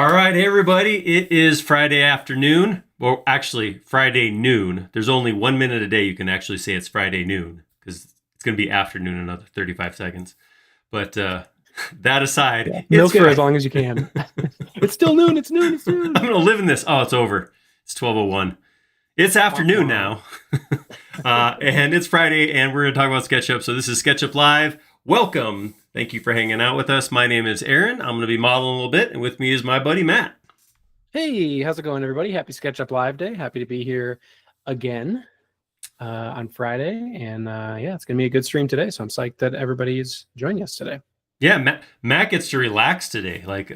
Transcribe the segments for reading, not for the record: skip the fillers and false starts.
All right, hey everybody. It is Friday afternoon. Well, actually, Friday noon. There's only 1 minute a day you can actually say it's Friday noon because it's going to be afternoon in another 35 seconds. But that aside, Yeah. it's Milk it as Friday. long as you can. It's still noon. It's noon. It's I'm noon. going to live in this. Oh, it's over. It's 12:01. It's Womp afternoon womp. now. And it's Friday, and we're going to talk about SketchUp. So this is SketchUp Live. Welcome. Thank you for hanging out with us. My name is Aaron. I'm going to be modeling a little bit, and with me is my buddy Matt. Hey, how's it going, everybody? Happy SketchUp Live Day. Happy to be here again on Friday. And yeah, it's going to be a good stream today. So I'm psyched that everybody's joining us today. Yeah, Matt gets to relax today. Like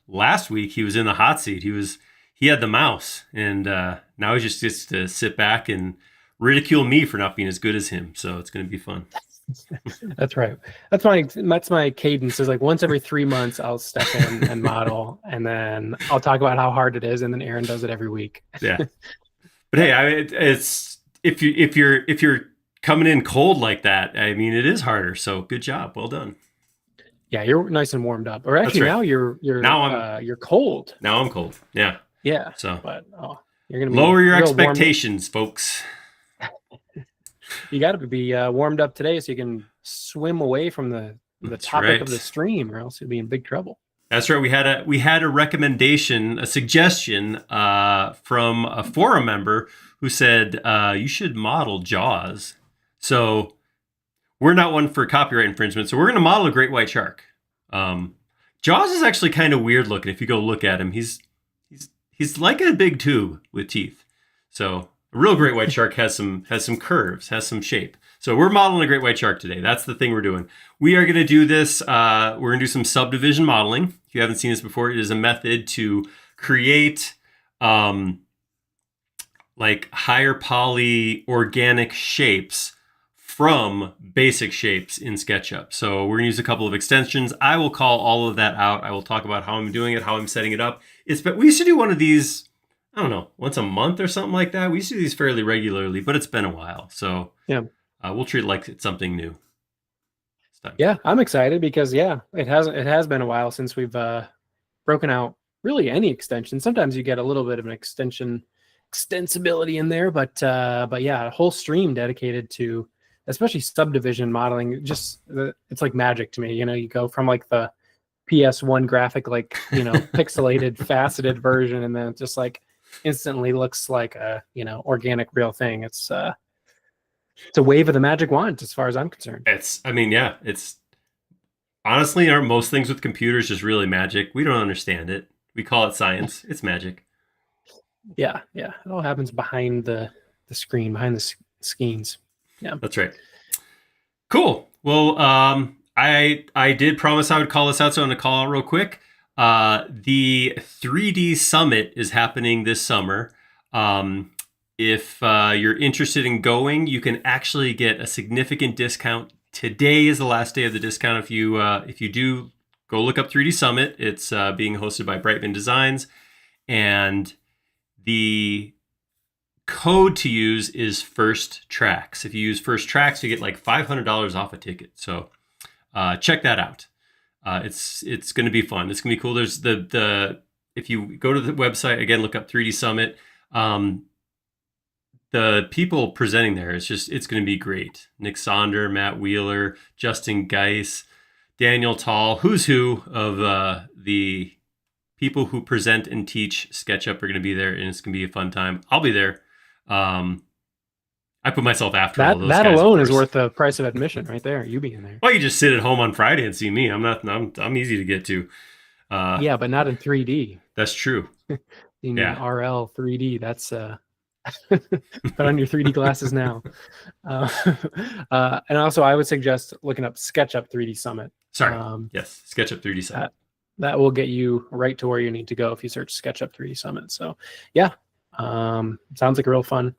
last week, he was in the hot seat. He had the mouse, and now he just gets to sit back and ridicule me for not being as good as him. So it's going to be fun. That's right. That's my cadence. Is like once every 3 months I'll step in and model, and then I'll talk about how hard it is, and then Aaron does it every week. Yeah, but hey, it's if you're coming in cold like that, I mean, it is harder. So good job, well done. Yeah, you're nice and warmed up. Or actually, right. now you're cold. Now I'm cold. Yeah. Yeah. So But you're gonna be lower your real expectations, folks. You got to be warmed up today so you can swim away from the That's topic right. of the stream, or else you'll be in big trouble. That's right. We had a recommendation, a suggestion from a forum member who said you should model Jaws. So we're not one for copyright infringement, so we're going to model a great white shark. Jaws is actually kind of weird looking. If you go look at him, he's like a big tube with teeth. So a real great white shark has some curves, has some shape. So we're modeling a great white shark today. That's the thing we're doing. We are going to do this. We're going to do some subdivision modeling. If you haven't seen this before, it is a method to create like higher poly organic shapes from basic shapes in SketchUp. So we're going to use a couple of extensions. I will call all of that out. I will talk about how I'm doing it, how I'm setting it up. We used to do one of these, I don't know, once a month or something like that. We used to do these fairly regularly, but it's been a while. So Yeah. We'll treat it like it's something new. Yeah, I'm excited because it has been a while since we've broken out really any extension. Sometimes you get a little bit of an extensibility in there, but yeah, a whole stream dedicated to especially subdivision modeling. Just it's like magic to me. You go from like the PS1 graphic, like pixelated, faceted version, and then it just like instantly looks like a organic real thing. It's a wave of the magic wand as far as I'm concerned. It's honestly, aren't most things with computers just really magic? We don't understand it. We call it science. It's magic. Yeah. It all happens behind the screen, behind the scenes. Yeah. That's right. Cool. Well, I did promise I would call this out, so I'm going to call out real quick. The 3D Summit is happening this summer. If you're interested in going, you can actually get a significant discount. Today is the last day of the discount. If you do, go look up 3D Summit. It's being hosted by Brightman Designs, and the code to use is First Tracks. If you use First Tracks, you get like $500 off a ticket. So check that out. It's going to be fun. It's going to be cool. There's if you go to the website again, look up 3D Summit. The people presenting there, it's going to be great. Nick Sonder, Matt Wheeler, Justin Geis, Daniel Tall, who's who of the people who present and teach SketchUp are going to be there, and it's going to be a fun time. I'll be there. I put myself after all those that guys, alone is worth the price of admission right there. You being there. Well, you just sit at home on Friday and see me. I'm easy to get to. Yeah, but not in 3D. That's true. In RL 3D, that's put on your 3D glasses now. And also, I would suggest looking up SketchUp 3D Summit. Sorry. Yes, SketchUp 3D Summit. That will get you right to where you need to go if you search SketchUp 3D Summit. So, yeah, sounds like a real fun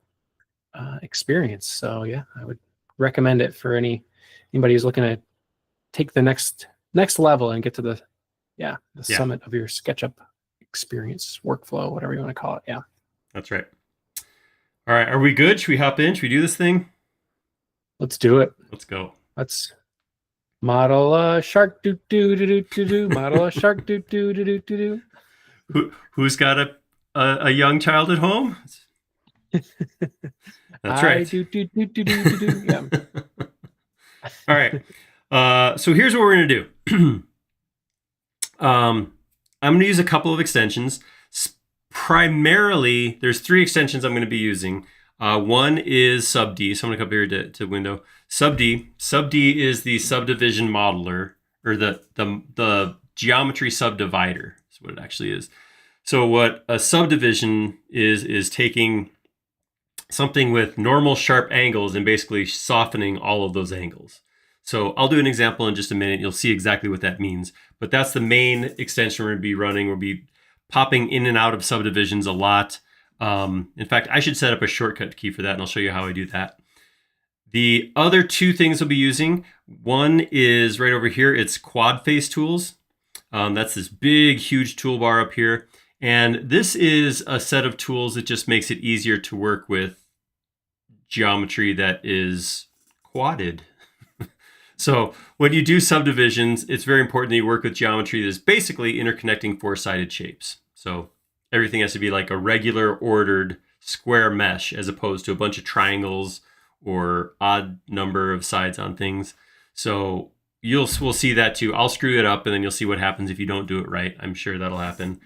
experience. So, yeah, I would recommend it for anybody who's looking to take the next level and get to the summit of your SketchUp experience, workflow, whatever you want to call it. Yeah, that's right. All right, are we good? Should we hop in? Should we do this thing? Let's do it. Let's go. Let's model a shark. Do do do do do do. Model a shark. Do do do do do do. Who's got a young child at home? That's right. Yeah. All right. So here's what we're going to do. I'm going to use a couple of extensions. Primarily, there's 3 extensions I'm going to be using. One is SUbD. So I'm going to come here to window. SUbD. SUbD is the subdivision modeler, or the geometry subdivider is what it actually is. So what a subdivision is taking something with normal sharp angles and basically softening all of those angles. So I'll do an example in just a minute. You'll see exactly what that means. But that's the main extension we're going to be running. We'll be popping in and out of subdivisions a lot. In fact, I should set up a shortcut key for that, and I'll show you how I do that. The other 2 things we'll be using, one is right over here. It's Quadface Tools. That's this big, huge toolbar up here. And this is a set of tools that just makes it easier to work with geometry that is quadded. So when you do subdivisions, it's very important that you work with geometry that is basically interconnecting 4-sided shapes. So everything has to be like a regular ordered square mesh as opposed to a bunch of triangles or odd number of sides on things. So we'll see that too. I'll screw it up and then you'll see what happens if you don't do it right. I'm sure that'll happen.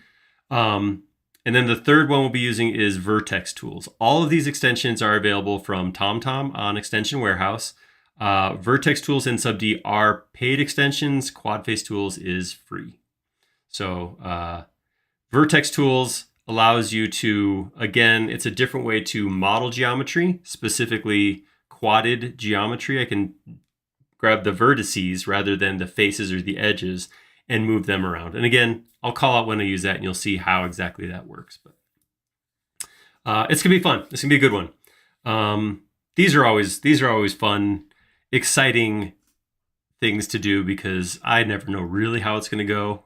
And then the third one we'll be using is Vertex Tools. All of these extensions are available from TomTom on Extension Warehouse. Vertex Tools and SUbD are paid extensions. Quadface Tools is free. So Vertex Tools allows you to, again, it's a different way to model geometry, specifically quadded geometry. I can grab the vertices rather than the faces or the edges and move them around. And again, I'll call out when I use that and you'll see how exactly that works. But it's going to be fun. It's going to be a good one. These are always fun, exciting things to do because I never know really how it's going to go.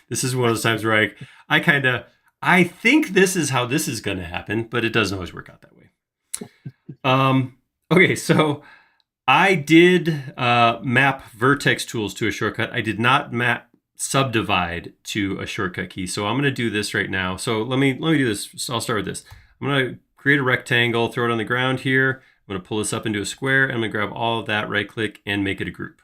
This is one of those times where I think this is how this is going to happen, but it doesn't always work out that way. Okay, so I did map Vertex Tools to a shortcut. I did not map Subdivide to a shortcut key. So I'm going to do this right now. So let me do this. So I'll start with this. I'm going to create a rectangle, throw it on the ground here. I'm going to pull this up into a square, and I'm going to grab all of that, right click, and make it a group.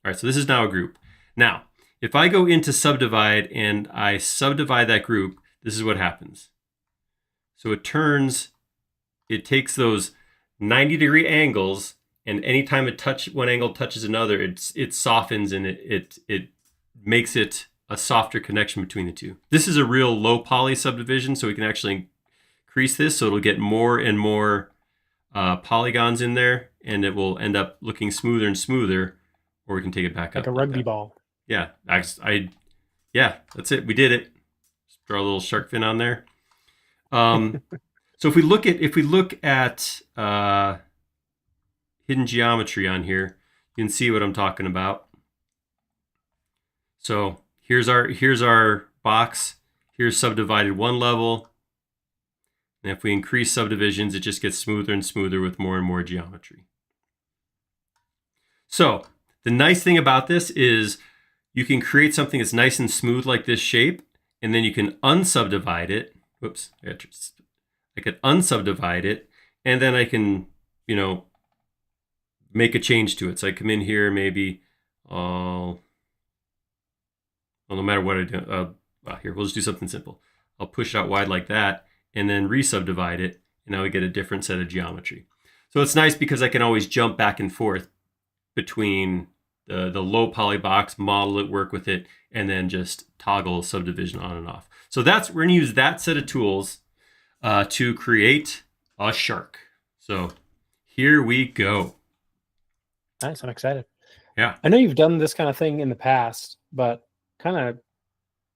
All right, so this is now a group. Now, if I go into Subdivide and I subdivide that group, this is what happens. So it takes those 90-degree angles, and anytime one angle touches another, it softens and it makes it a softer connection between the two. This is a real low poly subdivision, so we can actually increase this so it'll get more and more polygons in there, and it will end up looking smoother and smoother, or we can take it back up. Like a rugby ball. Yeah, yeah, that's it. We did it. Just draw a little shark fin on there. So if we look at hidden geometry on here, you can see what I'm talking about. So here's our box. Here's subdivided one level. And if we increase subdivisions, it just gets smoother and smoother with more and more geometry. So the nice thing about this is you can create something that's nice and smooth like this shape, and then you can unsubdivide it. Whoops, I could unsubdivide it, and then I can, make a change to it. So I come in here, maybe, no matter what I do, here, we'll just do something simple. I'll push it out wide like that, and then re-subdivide it, and now we get a different set of geometry. So it's nice because I can always jump back and forth between the low poly box, model it, work with it, and then just toggle subdivision on and off. So we're going to use that set of tools to create a shark. So here we go. Nice, I'm excited. Yeah. I know you've done this kind of thing in the past, but kind of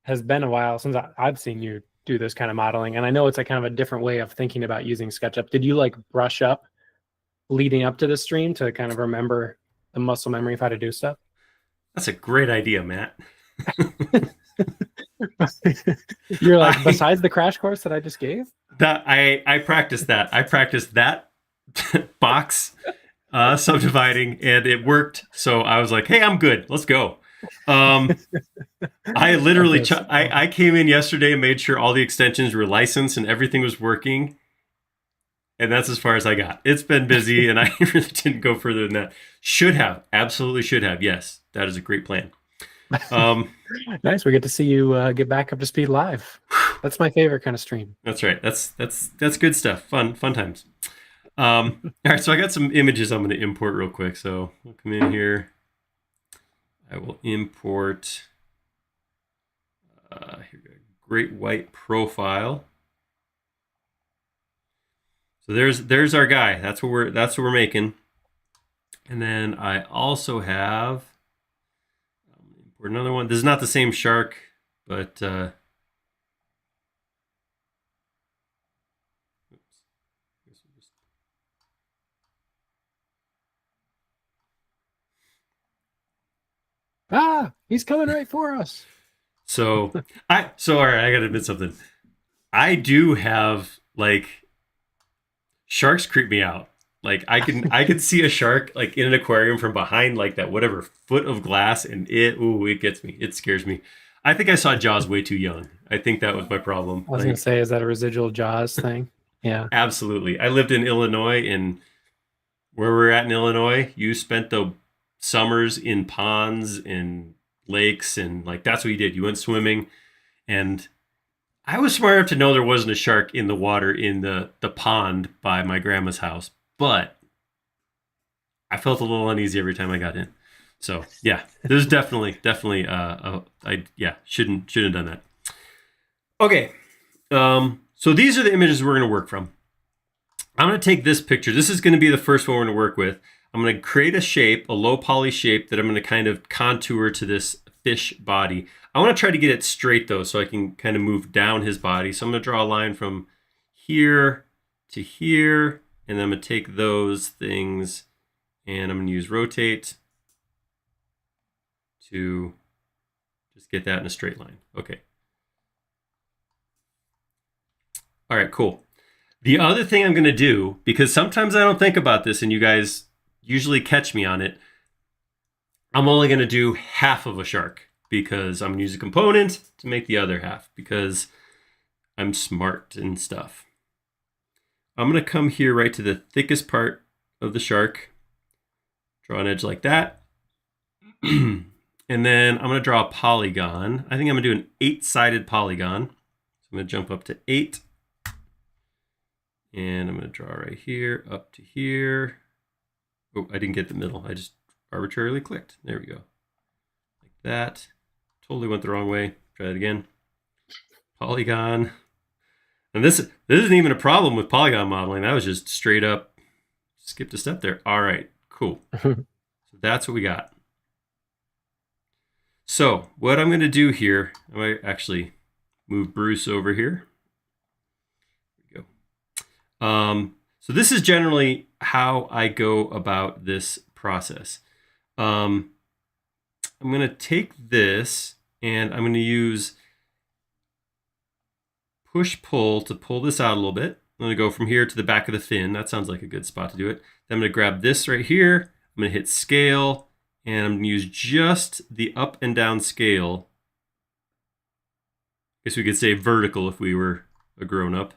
has been a while since I've seen you do this kind of modeling. And I know it's a kind of a different way of thinking about using SketchUp. Did you brush up leading up to the stream to kind of remember the muscle memory of how to do stuff? That's a great idea, Matt. You're like, besides the crash course that I just gave? I practiced that. I practiced that box subdividing, and it worked. So I was like, hey, I'm good. Let's go. I literally, Okay, so- I came in yesterday and made sure all the extensions were licensed and everything was working. And that's as far as I got. It's been busy and I really didn't go further than that. Should have. Absolutely should have. Yes, that is a great plan. Nice. We get to see you get back up to speed live. That's my favorite kind of stream. That's right. That's good stuff. Fun times. All right, so I got some images I'm going to import real quick. So I'll come in here. I will import here we go, great white profile. So there's our guy. That's what we're making. And then I also have import another one. This is not the same shark, but Ah, he's coming right for us. so all right, I gotta admit something. I do have like sharks creep me out. Like I can see a shark like in an aquarium from behind like that whatever foot of glass and it gets me. It scares me. I think I saw Jaws way too young. I think that was my problem. I was gonna say, is that a residual Jaws thing? Yeah. Absolutely. I lived in Illinois, and where we're at in Illinois, you spent the summers in ponds and lakes, and like that's what you did. You went swimming, and I was smart enough to know there wasn't a shark in the water in the pond by my grandma's house, but I felt a little uneasy every time I got in. So yeah, there's definitely shouldn't have done that. Okay, so these are the images we're going to work from. I'm going to take this picture. This is going to be the first one we're going to work with. I'm going to create a shape, a low poly shape that I'm going to kind of contour to this fish body. I want to try to get it straight though, so I can kind of move down his body. So I'm going to draw a line from here to here, and then I'm going to take those things and I'm going to use rotate to just get that in a straight line. Okay. All right, cool. The other thing I'm going to do, because sometimes I don't think about this and you guys usually catch me on it, I'm only going to do half of a shark because I'm going to use a component to make the other half because I'm smart and stuff. I'm going to come here right to the thickest part of the shark, draw an edge like that, and then I'm going to draw a polygon. I think I'm going to do an 8-sided polygon. So I'm going to jump up to 8. And I'm going to draw right here, up to here. Oh, I didn't get the middle. I just arbitrarily clicked. There we go. Like that. Totally went the wrong way. Try that again. Polygon. And this isn't even a problem with polygon modeling. That was just straight up skipped a step there. All right, cool. So that's what we got. So what I'm going to do here, I might actually move Bruce over here. So this is generally how I go about this process. I'm going to take this and I'm going to use push-pull to pull this out a little bit. I'm going to go from here to the back of the fin. That sounds like a good spot to do it. Then I'm going to grab this right here. I'm going to hit scale and I'm going to use just the up and down scale. I guess we could say vertical if we were a grown-up.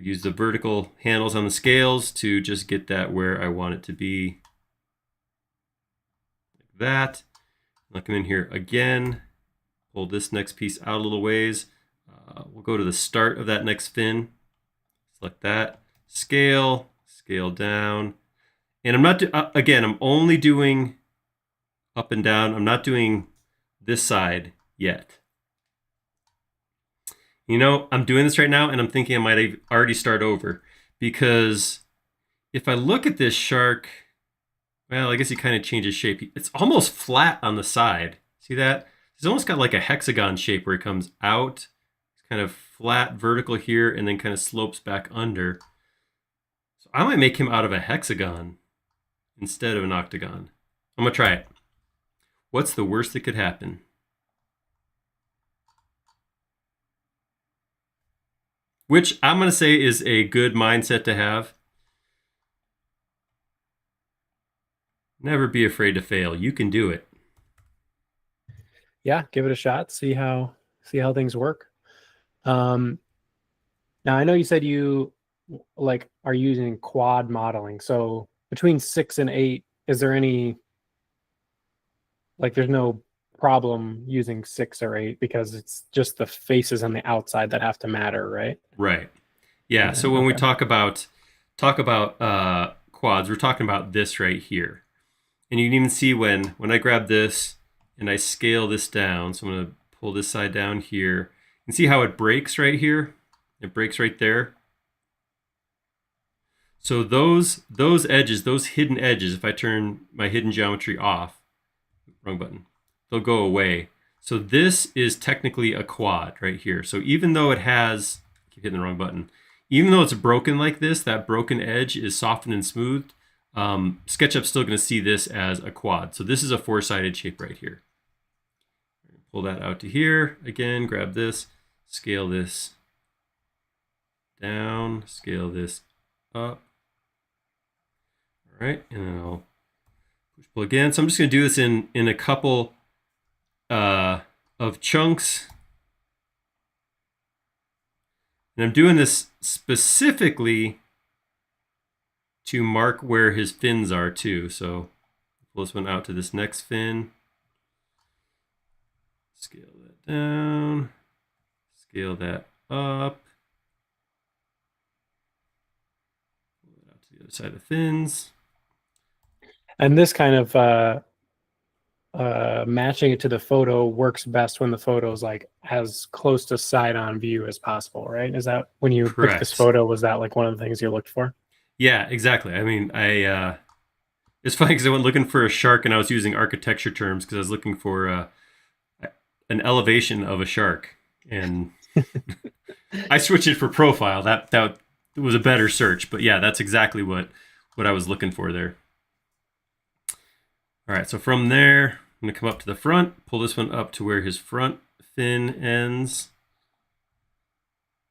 Use the vertical handles on the scales to just get that where I want it to be. Like that. I'll come in here again, pull this next piece out a little ways. We'll go to the start of that next fin. Select that. Scale, scale down. And I'm not, again, I'm only doing up and down. I'm not doing this side yet. You know, I'm doing this right now and I'm thinking I might already start over because if I look at this shark, well, I guess he kind of changes shape. It's almost flat on the side. See that? He's almost got like a hexagon shape where it comes out. It's kind of flat vertical here and then kind of slopes back under. So I might make him out of a hexagon instead of an octagon. I'm going to try it. What's the worst that could happen? Which I'm going to say is a good mindset to have. Never be afraid to fail. You can do it. yeah, give it a shot. See how things work. Now I know you said you like are using quad modeling. So between 6 and 8, is there any like there's no problem using 6 or 8 because it's just the faces on the outside that have to matter, right? Right. Yeah. Yeah, So when we okay. talk about quads, we're talking about this right here. And you can even see when I grab this and I scale this down. So I'm going to pull this side down here. And see how it breaks right here? It breaks right there. So those edges, those hidden edges, if I turn my hidden geometry off, wrong button, they'll go away. So this is technically a quad right here. So even though it has, I keep hitting the wrong button, even though it's broken like this, that broken edge is softened and smoothed, SketchUp's still going to see this as a quad. So this is a four-sided shape right here. Pull that out to here. Again, grab this, scale this down, scale this up. All right, and then I'll push pull again. So I'm just going to do this in a couple of chunks. And I'm doing this specifically to mark where his fins are too. So pull this one out to this next fin. Scale that down. Scale that up. Pull it out to the other side of the fins. And this kind of matching it to the photo works best when the photo is like as close to side-on view as possible, right? Is that when you picked this Correct. photo, was that like one of the things you looked for? Yeah, exactly. I mean, it's funny because I went looking for a shark and I was using architecture terms because I was looking for an elevation of a shark, and I switched it for profile. That was a better search, but yeah, that's exactly what I was looking for there. All right, so from there, I'm gonna come up to the front, pull this one up to where his front fin ends.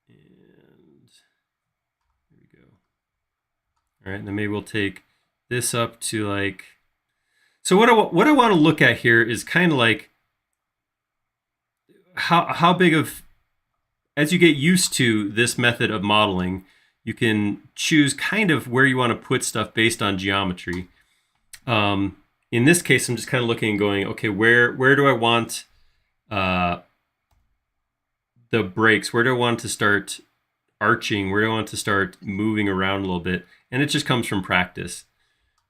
And here we go. All right, and then maybe we'll take this up to like, so what I want to look at here is kind of like how big of, as you get used to this method of modeling, you can choose kind of where you want to put stuff based on geometry. In this case, I'm just kind of looking and going, okay, where do I want the breaks? Where do I want to start arching? Where do I want to start moving around a little bit? And it just comes from practice.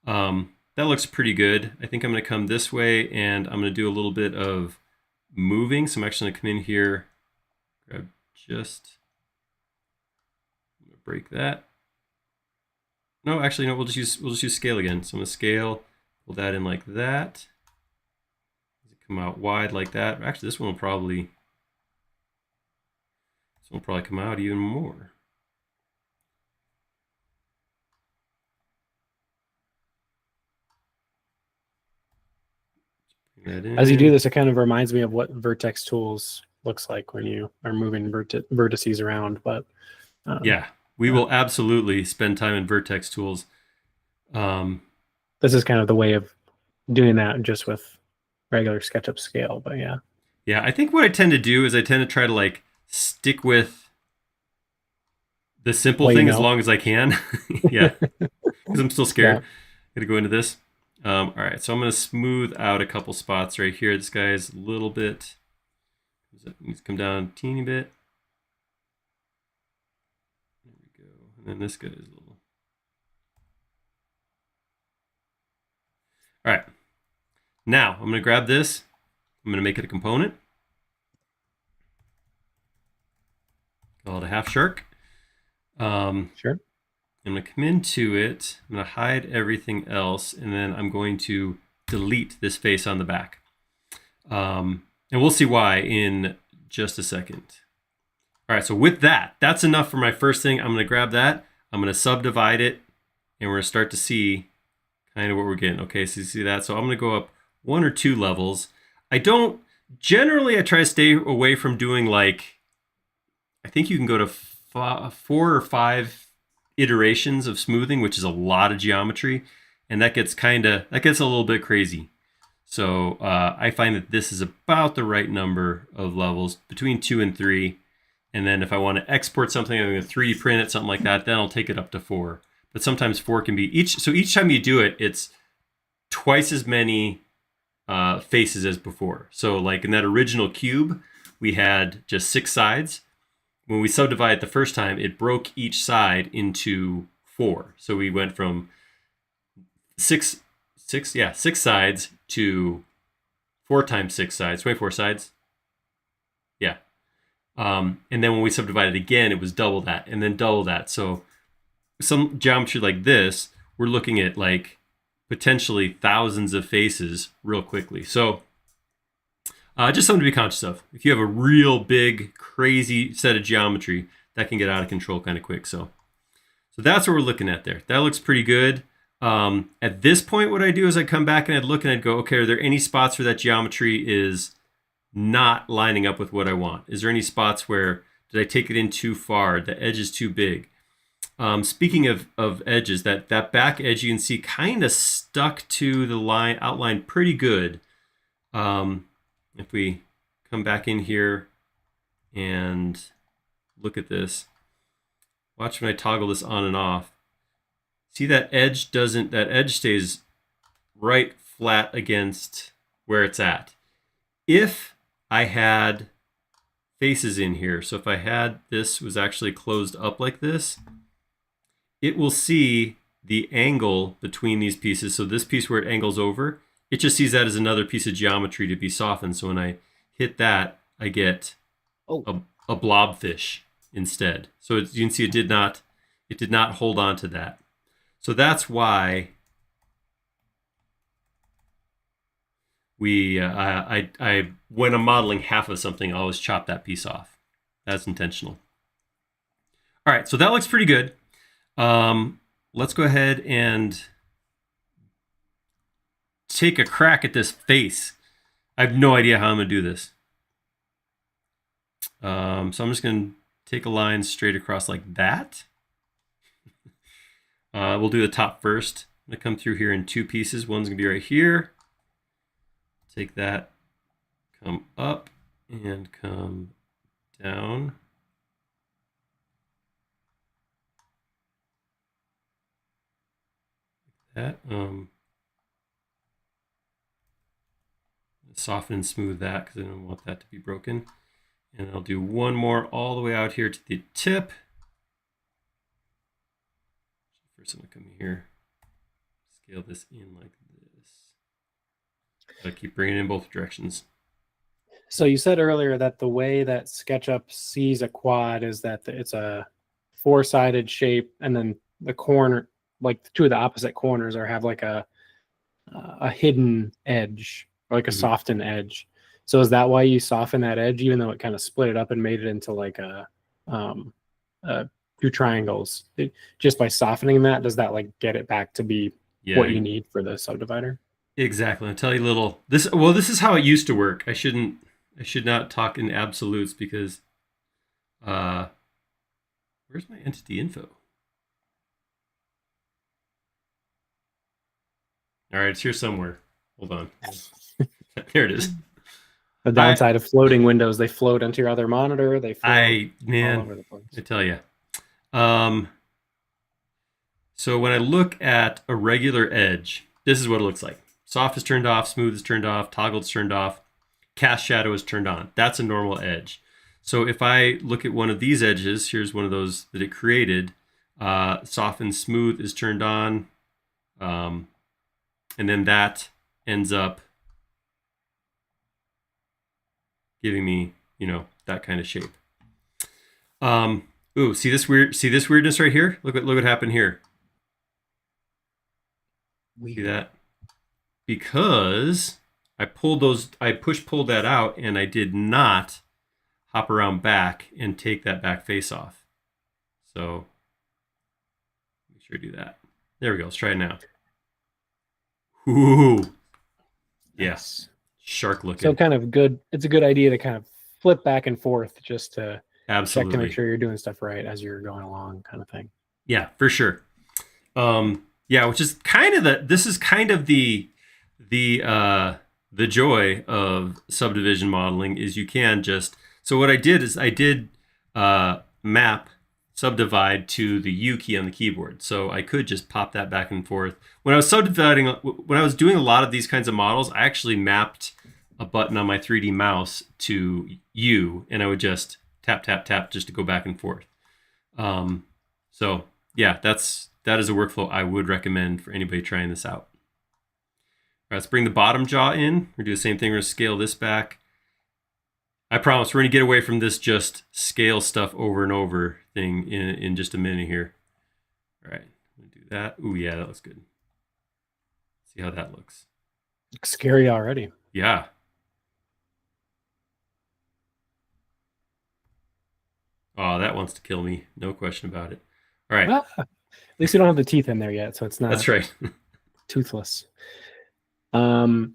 That looks pretty good. I think I'm going to come this way, and I'm going to do a little bit of moving. So I'm actually going to come in here, grab just, I'm going to break that. No, actually, no, we'll just use scale again. So I'm going to scale. Pull that in like that. Come out wide like that. Actually, this one will probably come out even more. As you do this, it kind of reminds me of what Vertex Tools looks like when you are moving vertices around. But yeah, we will absolutely spend time in Vertex Tools. This is kind of the way of doing that just with regular SketchUp scale, but yeah. Yeah, I think what I tend to do is I tend to try to like stick with the simple thing as long as I can. Yeah, because I'm still scared. Got to go into this. All right, so I'm going to smooth out a couple spots right here. This guy's a little bit, needs to come down a teeny bit. There we go. And then this guy is a little. All right. Now I'm going to grab this. I'm going to make it a component. Call it a half shark. Sure. I'm going to come into it. I'm going to hide everything else, and then I'm going to delete this face on the back. And we'll see why in just a second. All right, so with that, that's enough for my first thing. I'm going to grab that. I'm going to subdivide it, and we're going to start to see kind of what we're getting. Okay, so you see that? So I'm going to go up 1 or 2 levels. I try to stay away from doing like, I think you can go to 4 or 5 iterations of smoothing, which is a lot of geometry, and that gets a little bit crazy. So I find that this is about the right number of levels, between 2 and 3. And then if I want to export something, I'm going to 3D print it, something like that, then I'll take it up to 4. But sometimes 4 can be each. So each time you do it, it's twice as many faces as before. So like in that original cube, we had just 6 sides. When we subdivided the first time, it broke each side into 4. So we went from six sides to 4 times 6 sides, 24 sides. Yeah. And then when we subdivided again, it was double that, and then double that. So some geometry like this, we're looking at like potentially thousands of faces real quickly. So just something to be conscious of. If you have a real big, crazy set of geometry, that can get out of control kind of quick. So that's what we're looking at there. That looks pretty good. At this point, what I do is I come back and I'd look and I'd go, okay, are there any spots where that geometry is not lining up with what I want? Is there any spots where did I take it in too far? The edge is too big. Speaking of edges, that back edge you can see kind of stuck to the line outline pretty good. If we come back in here and look at this, watch when I toggle this on and off. See that edge stays right flat against where it's at. If I had faces in here, so if I had this was actually closed up like this, it will see the angle between these pieces. So this piece where it angles over, it just sees that as another piece of geometry to be softened. So when I hit that, I get a blobfish instead. So you can see it did not hold on to that. So that's why when I'm modeling half of something, I always chop that piece off. That's intentional. All right, so that looks pretty good. Let's go ahead and take a crack at this face. I have no idea how I'm going to do this. So I'm just going to take a line straight across like that. We'll do the top first. I'm going to come through here in 2 pieces. One's going to be right here. Take that, come up, and come down. Like that. Soften and smooth that because I don't want that to be broken. And I'll do one more all the way out here to the tip. First I'm going to come here, scale this in like this. Gotta keep bringing it in both directions. So you said earlier that the way that SketchUp sees a quad is that it's a 4-sided shape, and then the corner, like the 2 of the opposite corners, have like a hidden edge, or like a softened edge. So is that why you soften that edge, even though it kind of split it up and made it into like a 2 triangles? Just by softening that, does that like get it back to be what you need for the subdivider? Exactly. I'll tell you a little. This is how it used to work. I should not talk in absolutes because where's my entity info? All right, it's here somewhere. Hold on. Here it is. The downside of floating windows, they float into your other monitor. They float all over the place. I tell you. So when I look at a regular edge, this is what it looks like. Soft is turned off, smooth is turned off, toggle is turned off, cast shadow is turned on. That's a normal edge. So if I look at one of these edges, here's one of those that it created, soft and smooth is turned on, and then that ends up giving me, that kind of shape. Ooh, see this weirdness right here? Look what happened here. See that? Because I pulled pulled that out, and I did not hop around back and take that back face off. So make sure I do that. There we go. Let's try it now. Ooh. Yes. Shark looking. So kind of good. It's a good idea to kind of flip back and forth just to absolutely check to make sure you're doing stuff right as you're going along, kind of thing. Yeah, for sure. Yeah, which is kind of this is kind of the the joy of subdivision modeling is you can just, so what I did is I did map subdivide to the U key on the keyboard. So I could just pop that back and forth. When I was subdividing, when I was doing a lot of these kinds of models, I actually mapped a button on my 3D mouse to U, and I would just tap, tap, tap just to go back and forth. So yeah, that is a workflow I would recommend for anybody trying this out. All right, let's bring the bottom jaw in. We're gonna do the same thing. We're gonna scale this back. I promise we're gonna get away from this just scale stuff over and over thing in just a minute here. All right, I'm gonna do that. Ooh, yeah, that looks good. See how that looks. Looks scary already. Yeah. Oh, that wants to kill me. No question about it. All right. At least we don't have the teeth in there yet, so it's not. That's right. Toothless. Got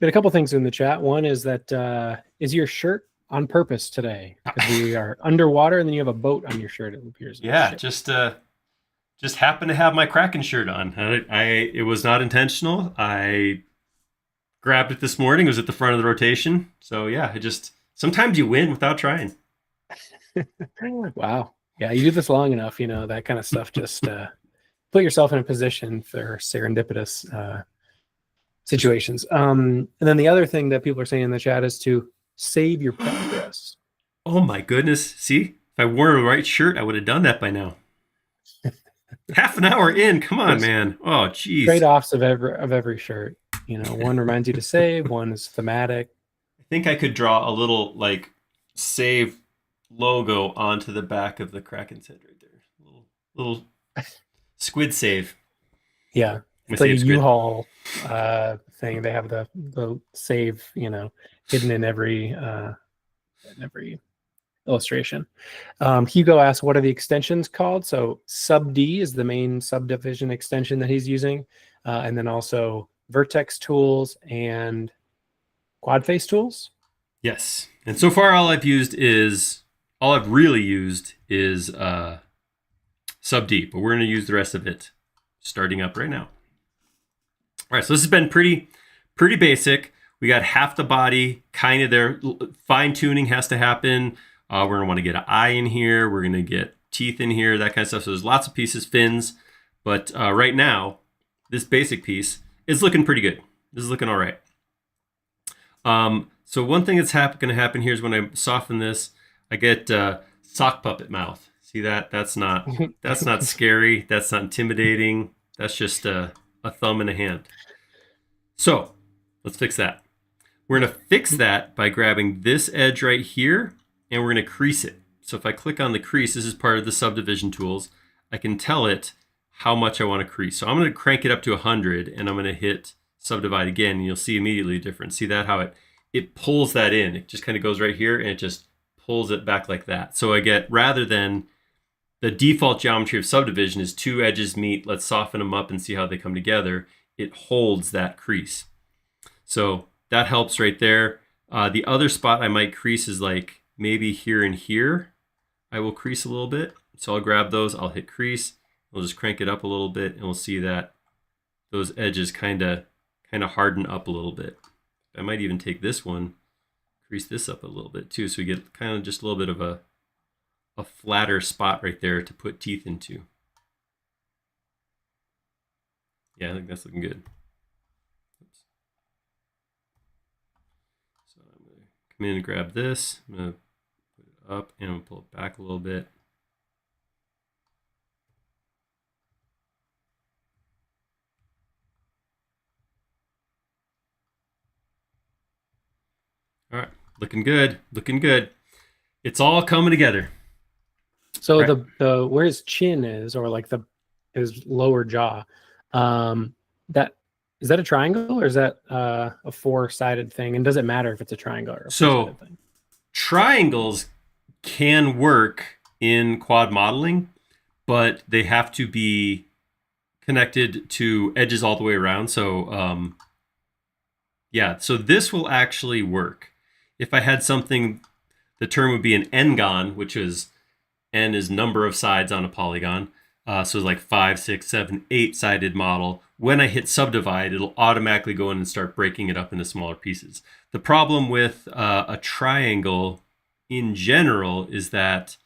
a couple things in the chat. One is that is your shirt on purpose today? Because we are underwater, and then you have a boat on your shirt. It appears. Yeah, just happened to have my Kraken shirt on. It was not intentional. I grabbed it this morning. It was at the front of the rotation. So yeah, sometimes you win without trying. Wow. Yeah, you do this long enough, that kind of stuff. Just put yourself in a position for serendipitous situations. And then the other thing that people are saying in the chat is to save your progress. Oh my goodness. See, if I wore the right shirt, I would have done that by now. Half an hour in. Come on, man. Oh, geez. Trade-offs of every shirt. One reminds you to save, one is thematic. I think I could draw a little like save logo onto the back of the Kraken's head right there. Little squid save. Yeah. It's like a U-Haul thing. They have the save, hidden in every illustration. Hugo asks, what are the extensions called? So SUbD is the main subdivision extension that he's using. And then also Vertex Tools and Quadface Tools. Yes. And so far all I've really used is SUbD, but we're going to use the rest of it starting up right now. All right, so this has been pretty basic. We got half the body kind of there. Fine tuning has to happen. We're going to want to get an eye in here. We're going to get teeth in here, that kind of stuff. So there's lots of pieces, fins. But right now, this basic piece is looking pretty good. This is looking all right. So one thing that's going to happen here is when I soften this, I get sock puppet mouth. See that? That's not scary. That's not intimidating. That's just a thumb and a hand. So let's fix that. We're going to fix that by grabbing this edge right here, and we're going to crease it. So if I click on the crease, this is part of the subdivision tools, I can tell it how much I want to crease. So I'm going to crank it up to 100, and I'm going to hit subdivide again, and you'll see immediately a difference. See that? How it pulls that in. It just kind of goes right here, and it just pulls it back like that. So I get, rather than the default geometry of subdivision is two edges meet, let's soften them up and see how they come together, it holds that crease. So that helps right there. The other spot I might crease is like maybe here and here. I will crease a little bit. So I'll grab those, I'll hit crease, we'll just crank it up a little bit, and we'll see that those edges kind of harden up a little bit. I might even take this one, crease this up a little bit too, so we get kind of just a little bit of a flatter spot right there to put teeth into. Yeah, I think that's looking good. Oops. So I'm going to come in and grab this. I'm going to put it up and I'm going to pull it back a little bit. All right, looking good, looking good. It's all coming together. So right. the where his chin is, or like his lower jaw, that is that a triangle or is that a four-sided thing? And does it matter if it's a triangle or a four-sided thing? Triangles can work in quad modeling, but they have to be connected to edges all the way around. So yeah, so this will actually work. If I had something, the term would be an n-gon, which is n is number of sides on a polygon. So like 5, 6, 7, 8-sided model. When I hit subdivide, it'll automatically go in and start breaking it up into smaller pieces. The problem with a triangle in general is that,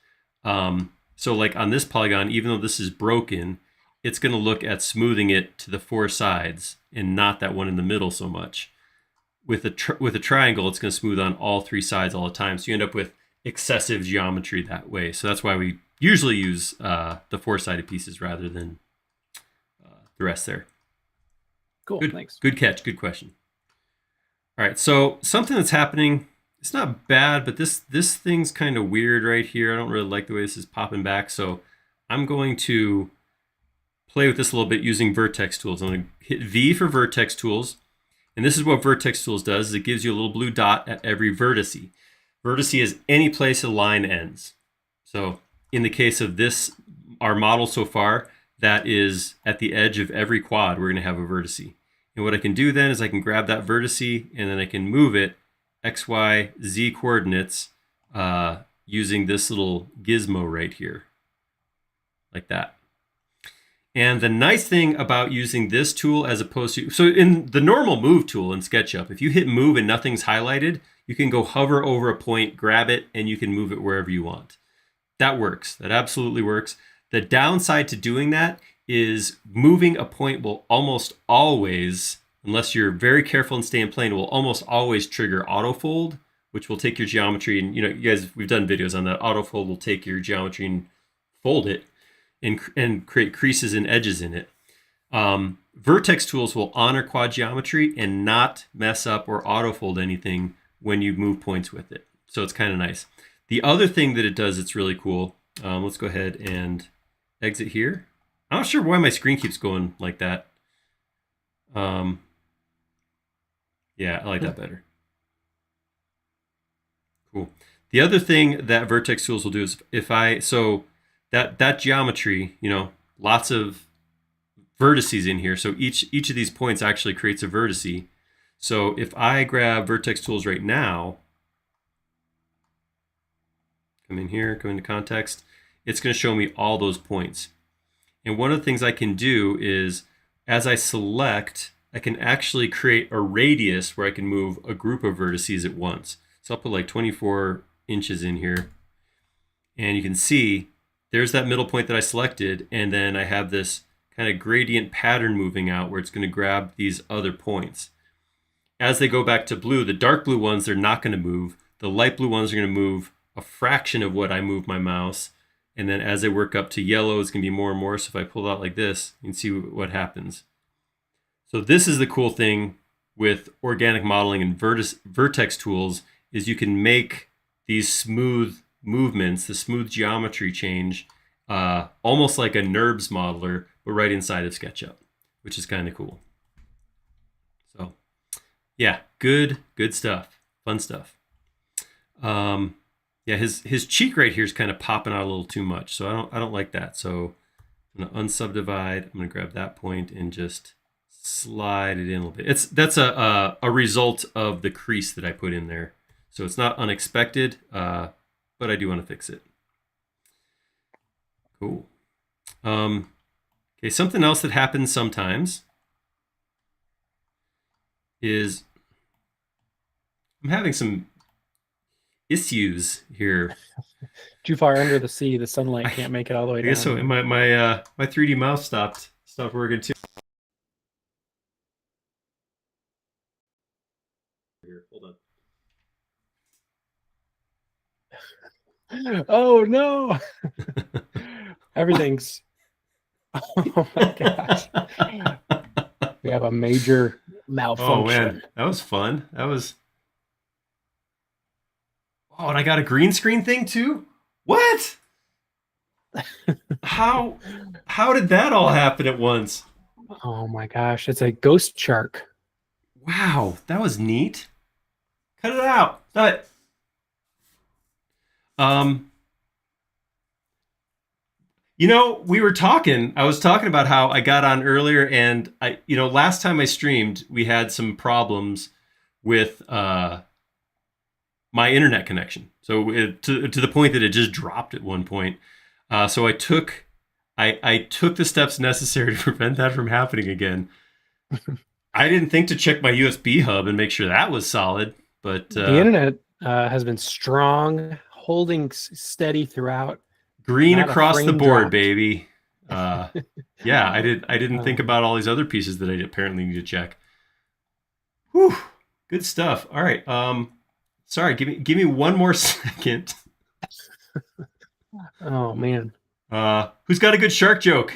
so like on this polygon, even though this is broken, it's going to look at smoothing it to the 4 sides and not that one in the middle so much. With a triangle, it's going to smooth on all 3 sides all the time. So you end up with excessive geometry that way. So that's why we usually use the 4-sided pieces rather than the rest there. Cool, good, thanks. Good catch, good question. All right, so something that's happening, it's not bad, but this thing's kind of weird right here. I don't really like the way this is popping back, so I'm going to play with this a little bit using Vertex Tools. I'm going to hit V for Vertex Tools, and this is what Vertex Tools does, is it gives you a little blue dot at every vertice. Vertice is any place a line ends. So in the case of this, our model so far, that is at the edge of every quad, we're going to have a vertice. And what I can do then is I can grab that vertice and then I can move it X, Y, Z coordinates using this little gizmo right here, like that. And the nice thing about using this tool as opposed to, so in the normal move tool in SketchUp, if you hit move and nothing's highlighted, you can go hover over a point, grab it, and you can move it wherever you want. That works. That absolutely works. The downside to doing that is moving a point will almost always, unless you're very careful and stay in plane, will almost always trigger autofold, which will take your geometry and, you know, you guys, we've done videos on that. Autofold will take your geometry and fold it and create creases and edges in it. Vertex Tools will honor quad geometry and not mess up or autofold anything when you move points with it. So it's kind of nice. The other thing that it does that's really cool, let's go ahead and exit here. I'm not sure why my screen keeps going like that. Yeah, I like that better. Cool. The other thing that Vertex Tools will do is so that geometry, you know, lots of vertices in here. So each of these points actually creates a vertice. So if I grab Vertex Tools right now, come in here, go into context, it's going to show me all those points. And one of the things I can do is, as I select, I can actually create a radius where I can move a group of vertices at once. So I'll put like 24 inches in here. And you can see there's that middle point that I selected. And then I have this kind of gradient pattern moving out where it's going to grab these other points. As they go back to blue, the dark blue ones, they're not going to move. The light blue ones are going to move a fraction of what I move my mouse. And then as they work up to yellow, it's going to be more and more. So if I pull it out like this, you can see what happens. So this is the cool thing with organic modeling and Vertex Tools, is you can make these smooth movements, the smooth geometry change, almost like a NURBS modeler, but right inside of SketchUp, which is kind of cool. So yeah, good stuff, fun stuff. Yeah, his cheek right here is kind of popping out a little too much, so I don't like that. So I'm gonna unsubdivide. I'm gonna grab that point and just slide it in a little bit. That's a result of the crease that I put in there, so it's not unexpected, but I do want to fix it. Cool. Okay, something else that happens sometimes is I'm having some issues here. Too far under the sea, the sunlight can't make it all the way down. I guess so. And my 3D mouse stopped working too. Here, hold on. Oh no! Everything's. Oh my gosh! We have a major malfunction. Oh man, that was fun. That was. Oh, and I got a green screen thing too? What? How did that all happen at once? Oh my gosh, it's a ghost shark. Wow, that was neat. Cut it out. Cut. You know, I was talking about how I got on earlier, and last time I streamed, we had some problems with my internet connection. So to the point that it just dropped at one point. So I took I took the steps necessary to prevent that from happening again. I didn't think to check my USB hub and make sure that was solid, but The internet has been strong, holding steady throughout. green Not a across the frame board, dropped. baby. Yeah, I didn't think Um, about all these other pieces that I apparently need to check. Whew, good stuff. All right. Sorry, give me one more second. oh man, Who's got a good shark joke?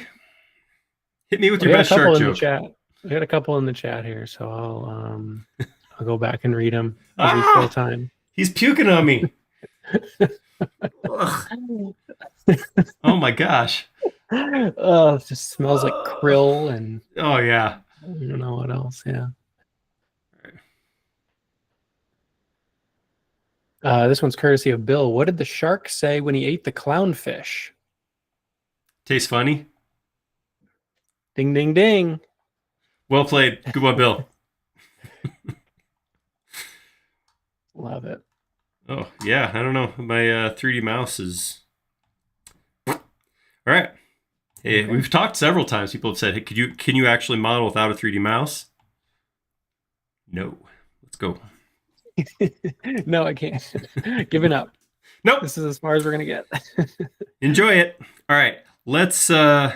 Hit me with we your got a best shark couple in the joke. chat. We got a couple in the chat here, so I'll go back and read them as we fill Ah, time. he's puking on me. Ugh. Oh my gosh. Oh, it just smells like krill and Oh yeah. I don't know what else. Yeah. This one's courtesy of Bill. What did the shark say when he ate the clownfish? Tastes funny. Ding, ding, ding. Well played. Good one, Bill. Love it. Oh yeah. I don't know. My 3D mouse is. All right. Hey, Okay. we've talked several times. People have said, "Hey, can you actually model without a 3D mouse?" No. Let's go. No, I can't. Giving up. Nope. This is as far as we're gonna get. Enjoy it. All right. Let's. So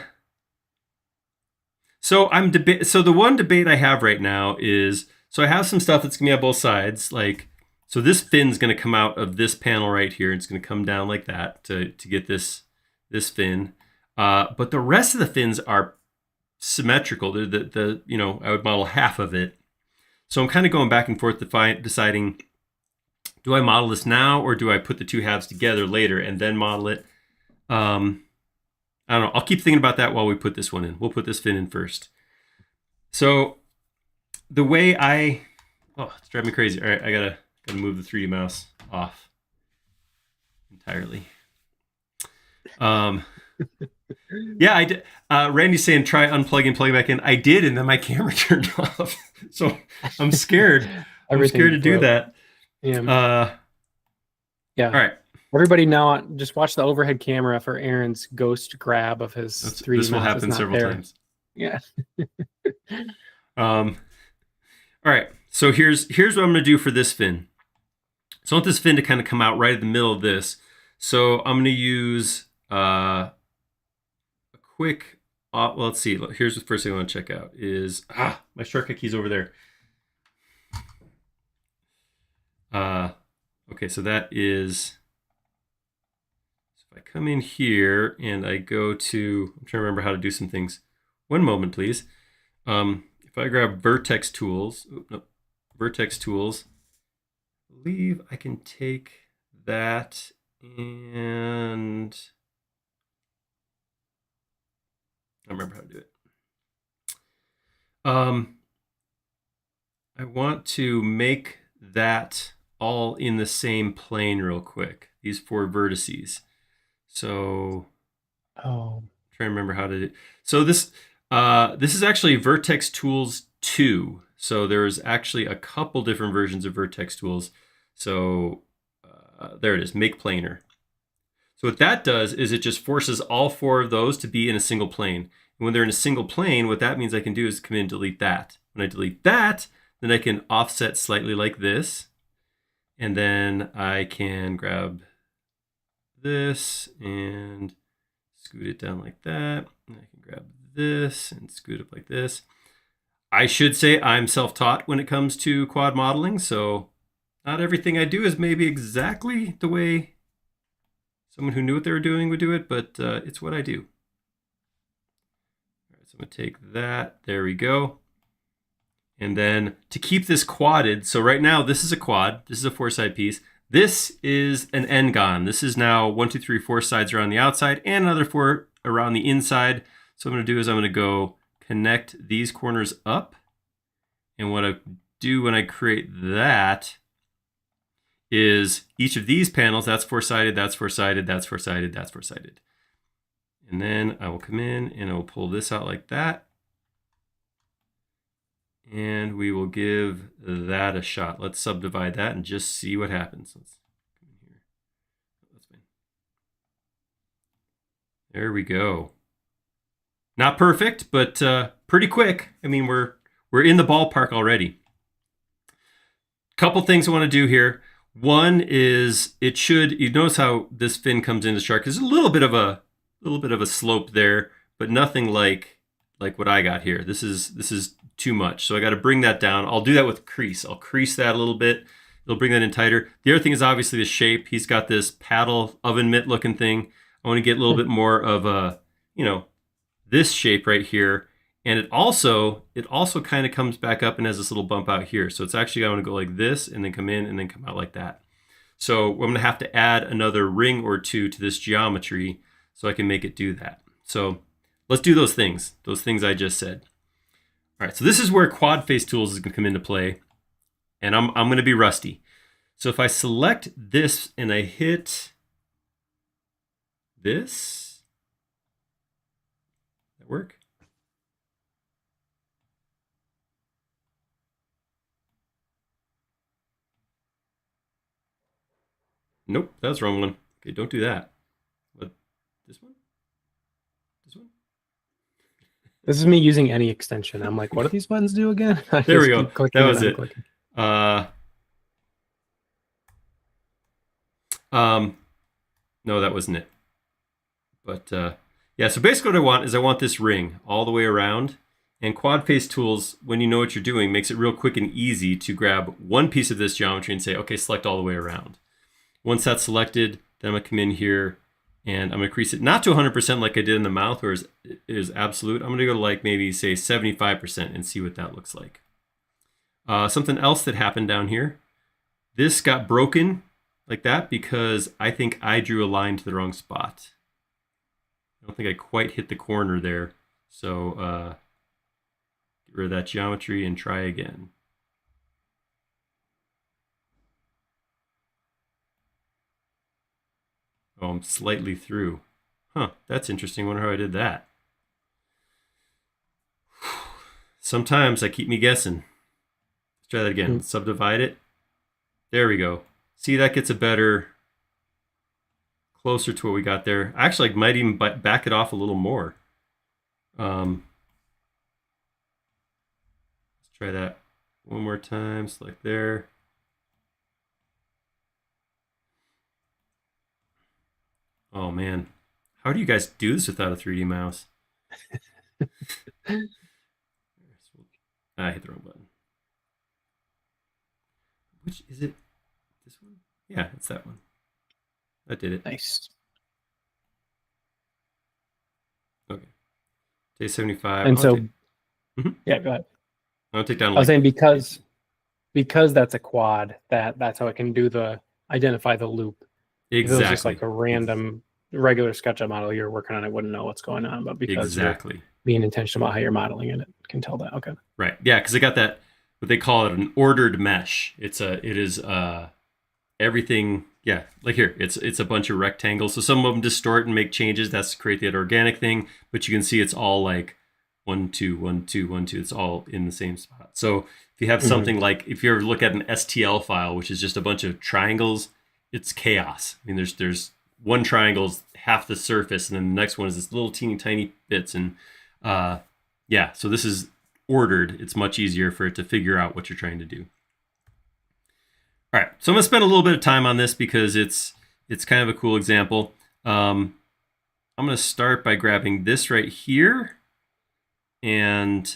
So the one debate I have right now is I have some stuff that's gonna be on both sides. Like, so this fin's gonna come out of this panel right here. It's gonna come down like that to get this fin. But the rest of the fins are symmetrical. They're the I would model half of it. So I'm kind of going back and forth deciding, do I model this now or do I put the two halves together later and then model it? I don't know. I'll keep thinking about that while we put this one in. We'll put this fin in first. So the way it's driving me crazy. All right, I gotta move the 3D mouse off entirely. Yeah, I did. Randy's saying try unplugging, plug it back in. I did, and then my camera turned off. So I'm scared. I'm scared to do that. Yeah. Yeah. All right. Everybody now just watch the overhead camera for Aaron's ghost grab of his 3D mouse. This will happen several times. Yeah. All right. So here's what I'm going to do for this fin. So I want this fin to kind of come out right in the middle of this. So I'm going to use a quick. Well, let's see. Here's the first thing I want to check out is my shortcut key's over there. Okay, so that is. I come in here and I go to, I'm trying to remember how to do some things. One moment, please. If I grab Vertex Tools, Vertex Tools, I believe I can take that and I remember how to do it. I want to make that all in the same plane real quick. These 4 vertices. So, I'm trying to remember how to do. So this is actually Vertex Tools 2. So there's actually a couple different versions of Vertex Tools. So there it is, Make Planar. So what that does is it just forces all 4 of those to be in a single plane. And when they're in a single plane, what that means I can do is come in and delete that. When I delete that, then I can offset slightly like this. And then I can grab this and scoot it down like that. And I can grab this and scoot up like this. I should say I'm self-taught when it comes to quad modeling, so not everything I do is maybe exactly the way someone who knew what they were doing would do it, but it's what I do. All right, so I'm going to take that. There we go. And then to keep this quadded, so right now this is a quad. This is a 4-side piece. This is an n-gon. This is now 1, 2, 3, 4 sides around the outside and another 4 around the inside. So what I'm going to do is I'm going to go connect these corners up. And what I do when I create that is each of these panels, that's 4-sided, that's 4-sided, that's 4-sided, that's 4-sided. And then I will come in and I will pull this out like that. And we will give that a shot. Let's subdivide that and just see what happens. Let's come in here. That's fine. There we go. Not perfect, but pretty quick. I mean, we're in the ballpark already. Couple things I want to do here. One is you notice how this fin comes into shark. There's a little bit of a slope there, but nothing like what I got here. This is too much. So I got to bring that down. I'll do that with crease. I'll crease that a little bit. It'll bring that in tighter. The other thing is obviously the shape. He's got this paddle oven mitt looking thing. I want to get a little bit more of a, this shape right here. And it also kind of comes back up and has this little bump out here. So it's actually going to go like this and then come in and then come out like that. So I'm going to have to add another ring or two to this geometry so I can make it do that. So let's do those things I just said. All right, so this is where Quadface Tools is going to come into play. And I'm going to be rusty. So if I select this and I hit this, that work? Nope, that's the wrong one. Okay, don't do that. What? This one? This one? This is me using any extension. I'm like, what do these buttons do again? There we go. That was it. No, that wasn't it. But yeah, so basically what I want is I want this ring all the way around. And Quadface Tools, when you know what you're doing, makes it real quick and easy to grab one piece of this geometry and say, okay, select all the way around. Once that's selected, then I'm going to come in here and I'm going to crease it not to 100% like I did in the mouth, where it is absolute. I'm going to go to like maybe say 75% and see what that looks like. Something else that happened down here. This got broken like that because I think I drew a line to the wrong spot. I don't think I quite hit the corner there. So get rid of that geometry and try again. Oh, I'm slightly through. Huh, that's interesting. Wonder how I did that. Sometimes I keep me guessing. Let's try that again. Subdivide it. There we go. See, that gets a better, closer to what we got there. Actually, I might even back it off a little more. Let's try that one more time. Select there. Oh man, how do you guys do this without a 3D mouse? I hit the wrong button. Which is it? This one? Yeah, it's that one. That did it. Nice. Okay. Day 75. And so, yeah, go ahead. I'll take down. I was saying because that's a quad, that's how it can do identify the loop. Exactly. If it was just like a random regular SketchUp model you're working on, I wouldn't know what's going on. But because you're being intentional about how you're modeling it can tell that. Okay. Right. Yeah, because I got that, what they call it, an ordered mesh. It is everything. Yeah, like here, it's a bunch of rectangles. So some of them distort and make changes. That's to create that organic thing. But you can see it's all like 1, 2, 1, 2, 1, 2. It's all in the same spot. So if you have something like, if you ever look at an STL file, which is just a bunch of triangles, it's chaos. I mean, there's one triangle's half the surface, and then the next one is this little teeny tiny bits. And yeah, so this is ordered. It's much easier for it to figure out what you're trying to do. All right, so I'm gonna spend a little bit of time on this because it's kind of a cool example. I'm gonna start by grabbing this right here, and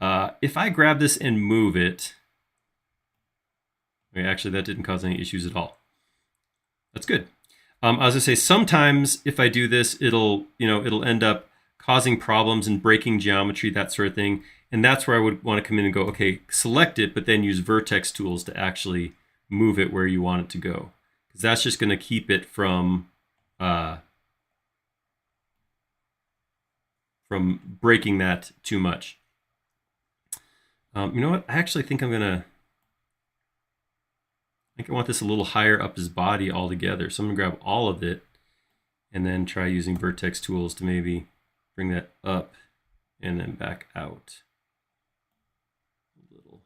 if I grab this and move it, okay, actually that didn't cause any issues at all. That's good. I was gonna say, sometimes if I do this, it'll end up causing problems and breaking geometry, that sort of thing. And that's where I would want to come in and go, okay, select it, but then use vertex tools to actually move it where you want it to go. Because that's just gonna keep it from breaking that too much. You know what? I actually think I want this a little higher up his body altogether. So I'm gonna grab all of it and then try using vertex tools to maybe bring that up and then back out a little.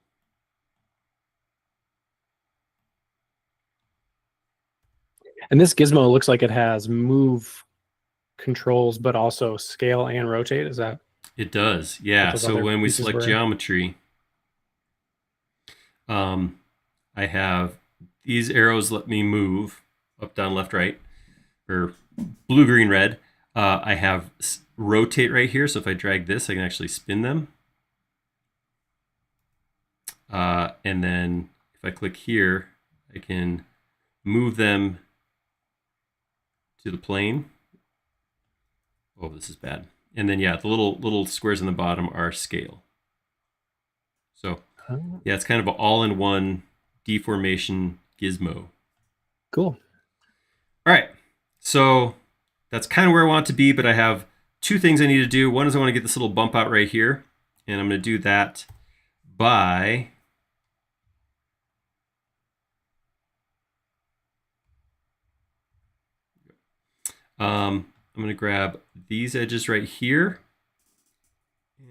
And this gizmo looks like it has move controls, but also scale and rotate. Is that? It does, yeah. those So other when we pieces select were. geometry, I have these arrows let me move up, down, left, right, or blue, green, red. I have rotate right here, so if I drag this, I can actually spin them. And then if I click here, I can move them to the plane. Oh, this is bad. And then yeah, the little squares in the bottom are scale. So yeah, it's kind of an all-in-one deformation gizmo. Cool. All right, so that's kind of where I want it to be, but I have two things I need to do. One is I want to get this little bump out right here, and I'm going to do that by I'm going to grab these edges right here,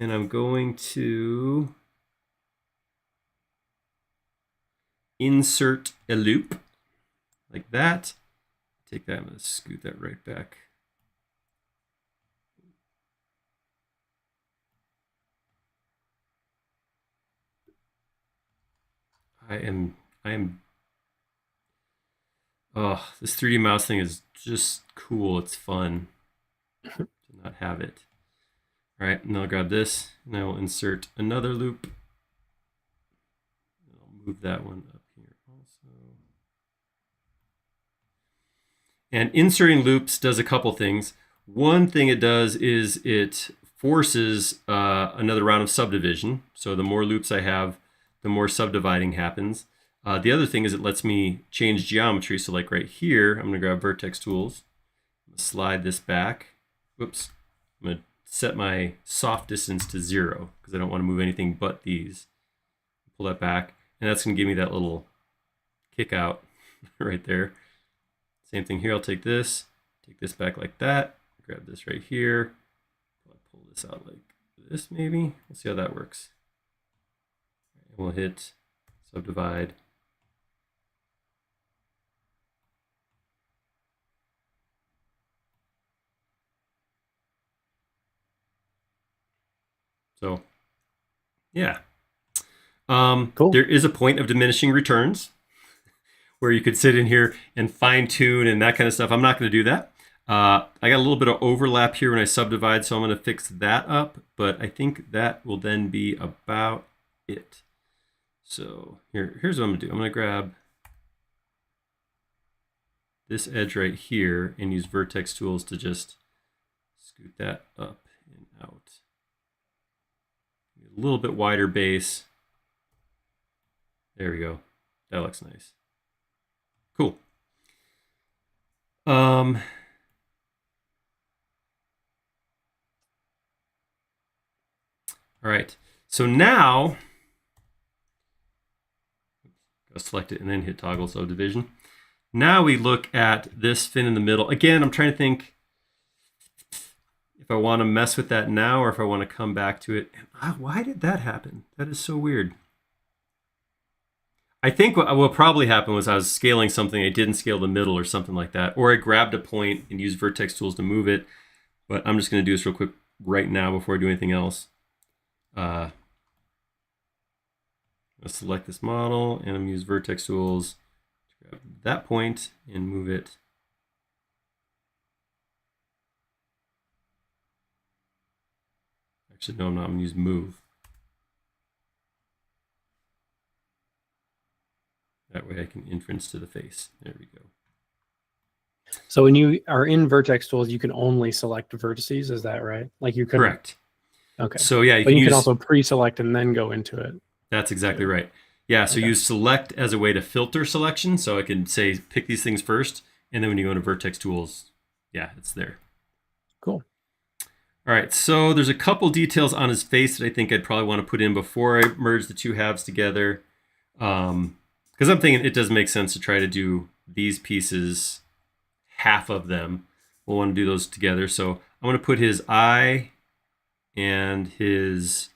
and I'm going to insert a loop like that. Take that, I'm going to scoot that right back. I am oh, this 3D mouse thing is just cool. It's fun to not have it. All right, and I'll grab this, and I will insert another loop. And I'll move that one up here also. And inserting loops does a couple things. One thing it does is it forces another round of subdivision. So the more loops I have, the more subdividing happens. The other thing is it lets me change geometry. So like right here, I'm going to grab Vertex Tools, slide this back. Whoops. I'm going to set my soft distance to 0 because I don't want to move anything but these. Pull that back, and that's going to give me that little kick out right there. Same thing here. I'll take this back like that, grab this right here, I'll pull this out like this maybe. We'll see how that works. And we'll hit subdivide. So yeah. Cool. There is a point of diminishing returns where you could sit in here and fine tune and that kind of stuff. I'm not going to do that. I got a little bit of overlap here when I subdivide, so I'm going to fix that up, but I think that will then be about it. So here's what I'm going to do. I'm going to grab this edge right here and use Vertex Tools to just scoot that up and out. A little bit wider base. There we go. That looks nice. Cool. All right. So now, go select it and then hit toggle subdivision. Now we look at this fin in the middle. Again, I'm trying to think if I want to mess with that now or if I want to come back to it. Why did that happen? That is so weird. I think what will probably happen was I was scaling something, I didn't scale the middle or something like that, or I grabbed a point and used Vertex Tools to move it. But I'm just going to do this real quick right now before I do anything else. I'll select this model and I'm going to use Vertex Tools to grab that point and move it. Actually, no, I'm not. I'm going to use move. That way I can inference to the face. There we go. So when you are in Vertex Tools, you can only select vertices. Is that right? Like you couldn't. Correct. Okay. So yeah, you can also pre-select and then go into it. That's exactly right. Yeah, so use select as a way to filter selection. So I can say pick these things first, and then when you go into Vertex Tools, yeah, it's there. Cool. All right, so there's a couple details on his face that I think I'd probably want to put in before I merge the two halves together. Because I'm thinking it does make sense to try to do these pieces, half of them. We'll want to do those together. So I'm going to put his eye and his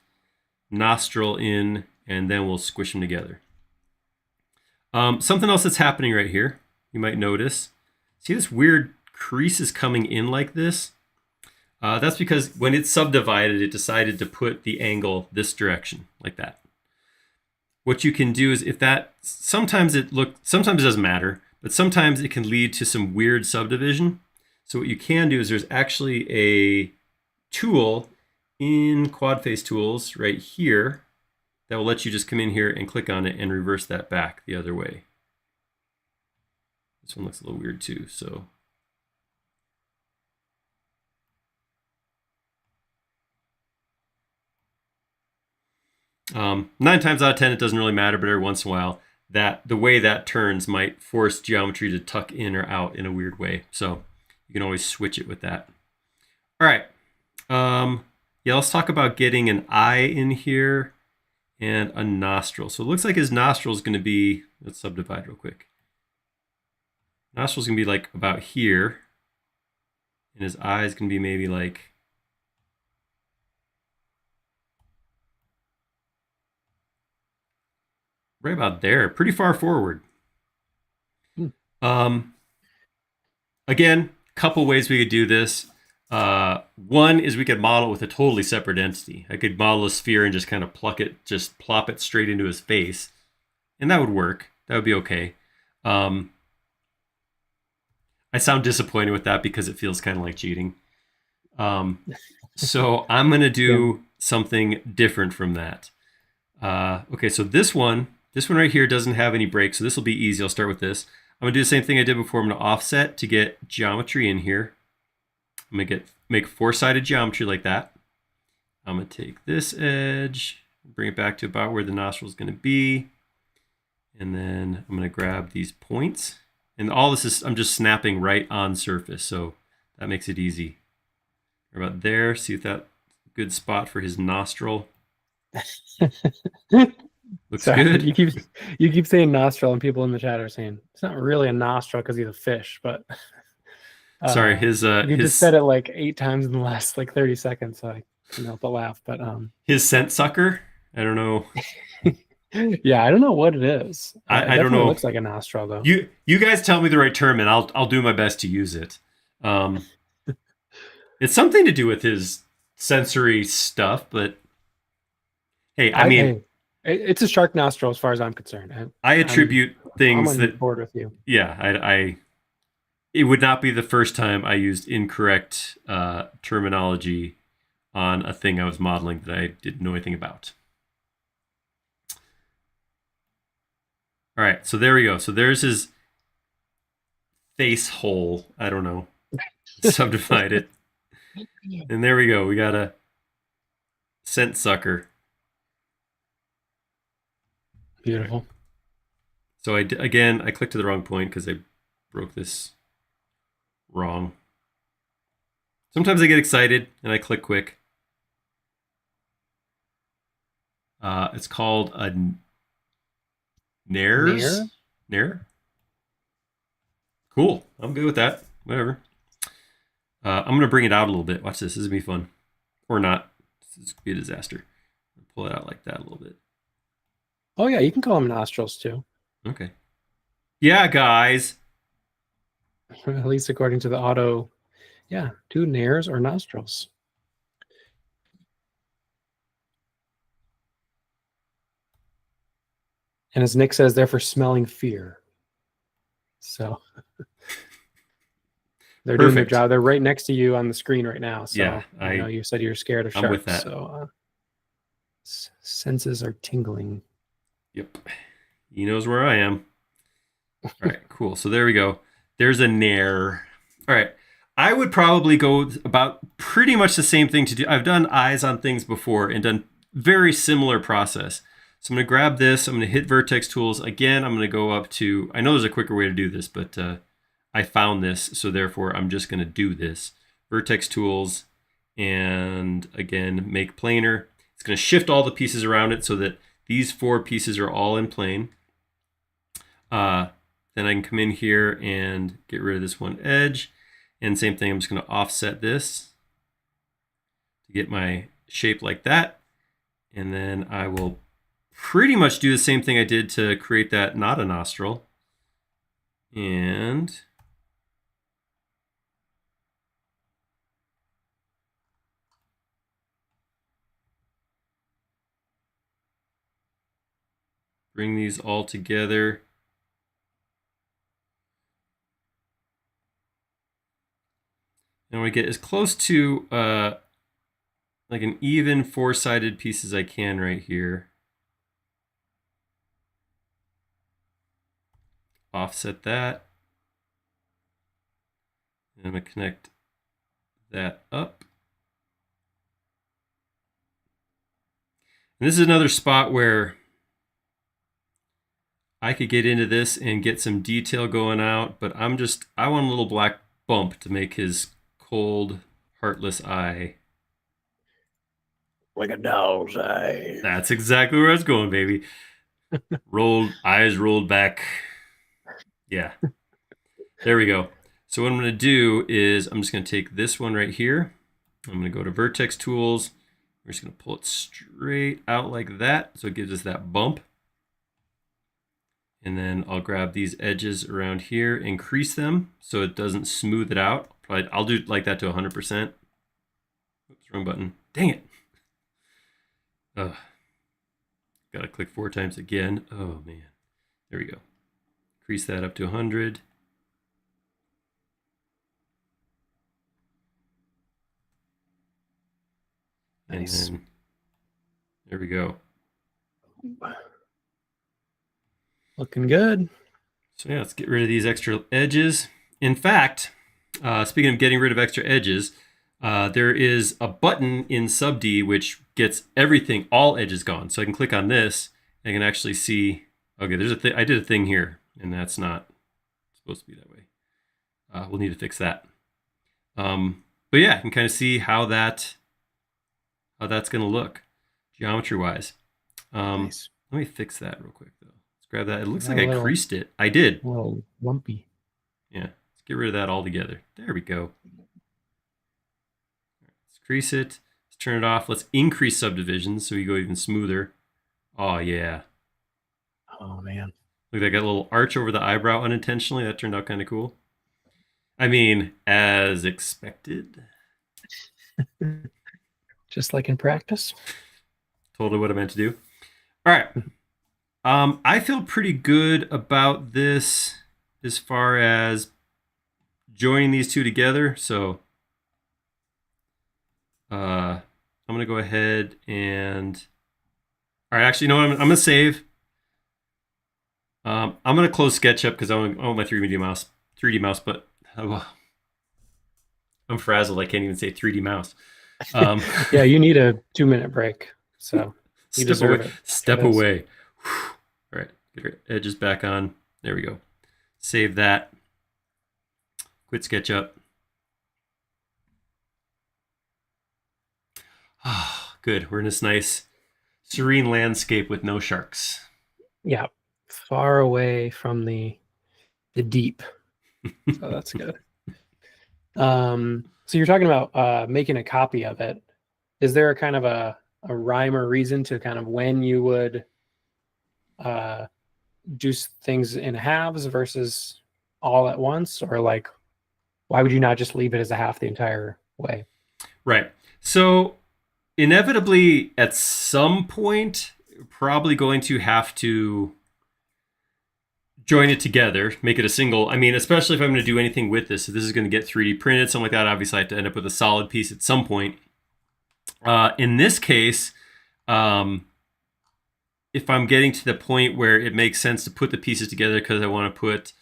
nostril in, and then we'll squish them together. Something else that's happening right here, you might notice. See this weird crease is coming in like this? That's because when it's subdivided, it decided to put the angle this direction, like that. What you can do is if that, sometimes it doesn't matter, but sometimes it can lead to some weird subdivision. So what you can do is there's actually a tool in Quadface Tools right here that will let you just come in here and click on it and reverse that back the other way. This one looks a little weird too, so. Nine times out of 10, it doesn't really matter, but every once in a while, that the way that turns might force geometry to tuck in or out in a weird way. So you can always switch it with that. All right. Yeah, let's talk about getting an eye in here and a nostril. So it looks like his nostril is going to be, let's subdivide real quick. Nostril's going to be like about here. And his eye is going to be maybe like right about there, pretty far forward. Again, couple ways we could do this. One is we could model with a totally separate entity. I could model a sphere and just kind of just plop it straight into his face. And that would work. That would be okay. I sound disappointed with that because it feels kind of like cheating. So I'm going to do something different from that. Okay, so this one right here doesn't have any breaks, so this will be easy. I'll start with this. I'm going to do the same thing I did before. I'm going to offset to get geometry in here. I'm going to make four-sided geometry like that. I'm going to take this edge, bring it back to about where the nostril is going to be. And then I'm going to grab these points. And all this is, I'm just snapping right on surface, so that makes it easy. Right about there, see if that's a good spot for his nostril. Looks good. You keep saying nostril, and people in the chat are saying it's not really a nostril because he's a fish, but sorry, you just said it like 8 times in the last like 30 seconds, so I couldn't help but laugh. But his scent sucker, I don't know. Yeah, I don't know what it is. I don't know. It looks like a nostril though. You guys tell me the right term, and I'll do my best to use it. It's something to do with his sensory stuff, but hey, I mean. It's a shark nostril as far as I'm concerned. I attribute things I'm on board with you. Yeah, it would not be the first time I used incorrect terminology on a thing I was modeling that I didn't know anything about. All right, so there we go. So there's his face hole. I don't know. Subdivide it. And there we go. We got a scent sucker. Beautiful. So I clicked to the wrong point because I broke this wrong. Sometimes I get excited and I click quick. It's called a Nair. Cool. I'm good with that. Whatever. I'm going to bring it out a little bit. Watch this. This is going to be fun. Or not. This is going to be a disaster. Pull it out like that a little bit. Oh, yeah. You can call them nostrils, too. Okay. Yeah, guys. At least according to the auto. Yeah. 2 nairs or nostrils. And as Nick says, they're for smelling fear. So they're doing their job. They're right next to you on the screen right now. So yeah, I know you said you're scared of sharks. I'm with that. So senses are tingling. Yep. He knows where I am. All right, cool. So there we go. There's a Nair. All right. I would probably go about pretty much the same thing to do. I've done eyes on things before and done very similar process. So I'm going to grab this. I'm going to hit Vertex Tools. Again, I'm going to go up to, I know there's a quicker way to do this, but I found this. So therefore, I'm just going to do this. Vertex Tools, and again, make planar. It's going to shift all the pieces around it so that these 4 pieces are all in plane. Then I can come in here and get rid of this one edge. And same thing, I'm just going to offset this to get my shape like that. And then I will pretty much do the same thing I did to create that not a nostril. And bring these all together. And we get as close to like an even four-sided piece as I can right here. Offset that. And I'm going to connect that up. And this is another spot where I could get into this and get some detail going out, but I want a little black bump to make his cold, heartless eye. Like a dog's eye. That's exactly where I was going, baby. Eyes rolled back. Yeah. There we go. So what I'm going to do is I'm just going to take this one right here. I'm going to go to Vertex Tools. We're just going to pull it straight out like that, so it gives us that bump. And then I'll grab these edges around here and crease them so it doesn't smooth it out. I'll do like that to 100%. Oops, wrong button. Dang it. Gotta click 4 times again. Oh man. There we go. Crease that up to 100. Nice. And then there we go. Looking good. So yeah, let's get rid of these extra edges. In fact, speaking of getting rid of extra edges, there is a button in SUbD which gets everything, all edges gone. So I can click on this and I can actually see, okay, there's a thing, I did a thing here and that's not supposed to be that way. We'll need to fix that. But yeah, I can kind of see how that's going to look geometry-wise. Nice. Let me fix that real quick, though. Let's grab that. It looks like I creased it. I did. A little lumpy. Yeah. Let's get rid of that altogether. There we go. Let's crease it. Let's turn it off. Let's increase subdivisions so we go even smoother. Oh, yeah. Oh, man. Look, I got a little arch over the eyebrow unintentionally. That turned out kind of cool. I mean, as expected. Just like in practice. Totally what I meant to do. All right. I feel pretty good about this as far as joining these two together. So I'm going to go ahead and... All right, actually, you know what? I'm going to save. I'm going to close SketchUp because I want my 3D mouse, but I'm frazzled. I can't even say 3D mouse. Yeah, you need a 2-minute break. So you deserve it. Step away. All right, get our edges back on. There we go. Save that. Quit SketchUp. Ah, good. We're in this nice, serene landscape with no sharks. Yeah, far away from the deep. So that's good. So you're talking about making a copy of it. Is there a kind of a rhyme or reason to kind of when you would do things in halves versus all at once? Or like, why would you not just leave it as a half the entire way? Right. So inevitably at some point, probably going to have to join it together, make it a single. I mean, especially if I'm going to do anything with this. If this is going to get 3D printed, something like that, obviously I have to end up with a solid piece at some point. In this case, if I'm getting to the point where it makes sense to put the pieces together because I want to put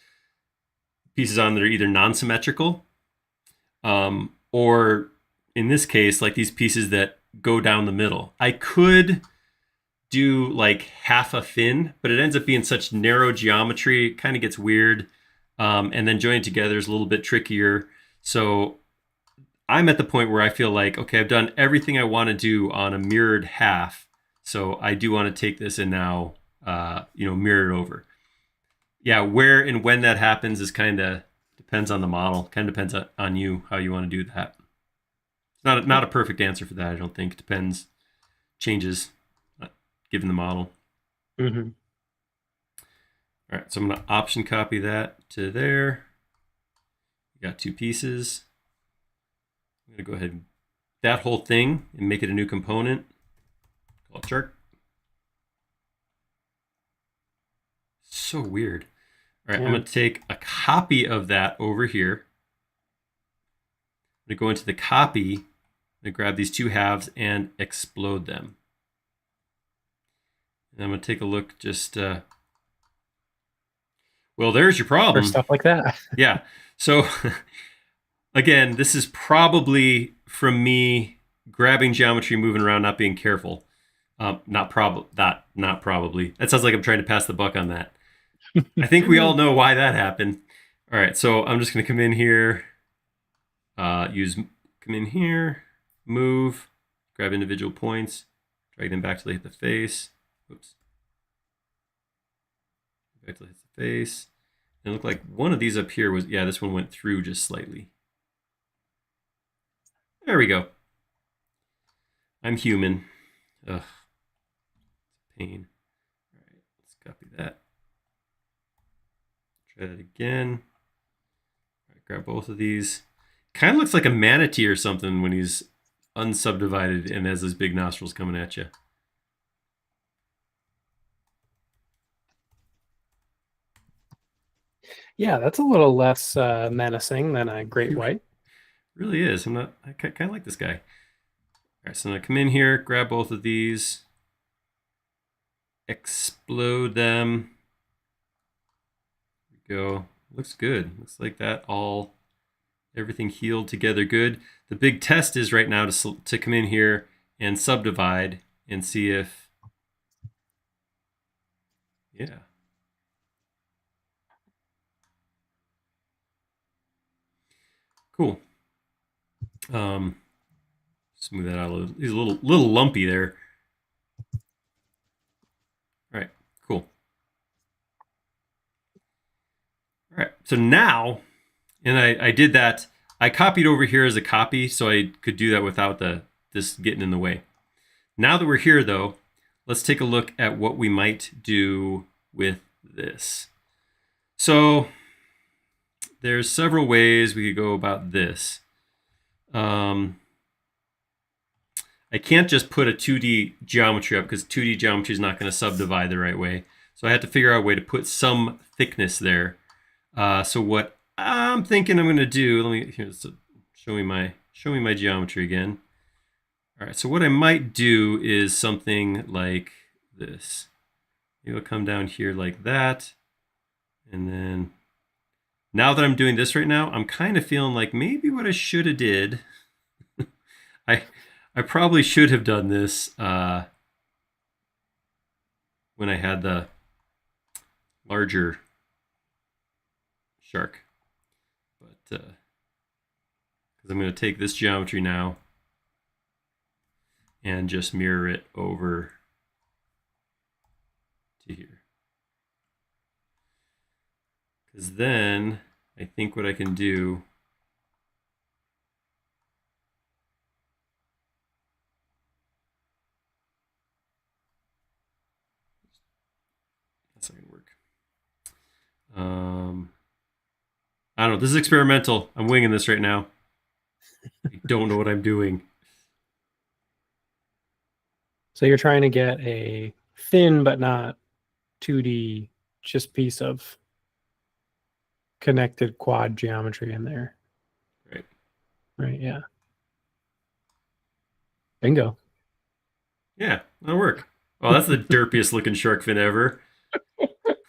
pieces on that are either non-symmetrical, or in this case, like these pieces that go down the middle. I could do like half a fin, but it ends up being such narrow geometry, it kind of gets weird. And then joining together is a little bit trickier. So I'm at the point where I feel like, okay, I've done everything I want to do on a mirrored half. So I do want to take this and now, mirror it over. Yeah, where and when that happens is kind of depends on the model. Kind of depends on you, how you want to do that. It's not a perfect answer for that, I don't think. It depends, changes given the model. Mm-hmm. All right, so I'm going to option copy that to there. We got 2 pieces. I'm going to go ahead and that whole thing and make it a new component. Call it chart. so weird. All right, Yeah. I'm going to take a copy of that over here. I'm going to go into the copy. I'm going to grab these two halves and explode them. And I'm going to take a look just... well, there's your problem. For stuff like that. Yeah. So, again, this is probably from me grabbing geometry, moving around, not being careful. Not probably. That sounds like I'm trying to pass the buck on that. I think we all know why that happened. All right, so I'm just going to come in here, come in here, move, grab individual points, drag them back till they hit the face. Oops. Back till it hits the face. And it looked like one of these up here was, yeah, this one went through just slightly. There we go. I'm human. Ugh. Pain. All right, let's copy that. Try that again. All right, grab both of these. Kind of looks like a manatee or something when he's unsubdivided and has his big nostrils coming at you. Yeah, that's a little less menacing than a great white. Really is. I kind of like this guy. All right, so I'm gonna come in here, grab both of these, explode them. There we go. Looks good. Looks like that everything healed together good. The big test is right now to come in here and subdivide and see if, yeah. Cool. Smooth that out a little. He's a little lumpy there. All right, cool. All right, so now, and I did that. I copied over here as a copy, so I could do that without this getting in the way. Now that we're here, though, let's take a look at what we might do with this. So there's several ways we could go about this. I can't just put a 2D geometry up because 2D geometry is not going to subdivide the right way. So I had to figure out a way to put some thickness there. So what I'm thinking I'm going to do, show me my geometry again. All right, so what I might do is something like this. Maybe I'll come down here like that. And then now that I'm doing this right now, I'm kind of feeling like maybe what I should have did, I probably should have done this when I had the larger shark. But because I'm going to take this geometry now and just mirror it over to here. Because then I think what I can do that's not gonna work. I don't know. This is experimental. I'm winging this right now. I don't know what I'm doing. So you're trying to get a thin but not 2D just piece of connected quad geometry in there. Right. Right, yeah. Bingo. Yeah, that'll work. Oh, that's the derpiest looking shark fin ever.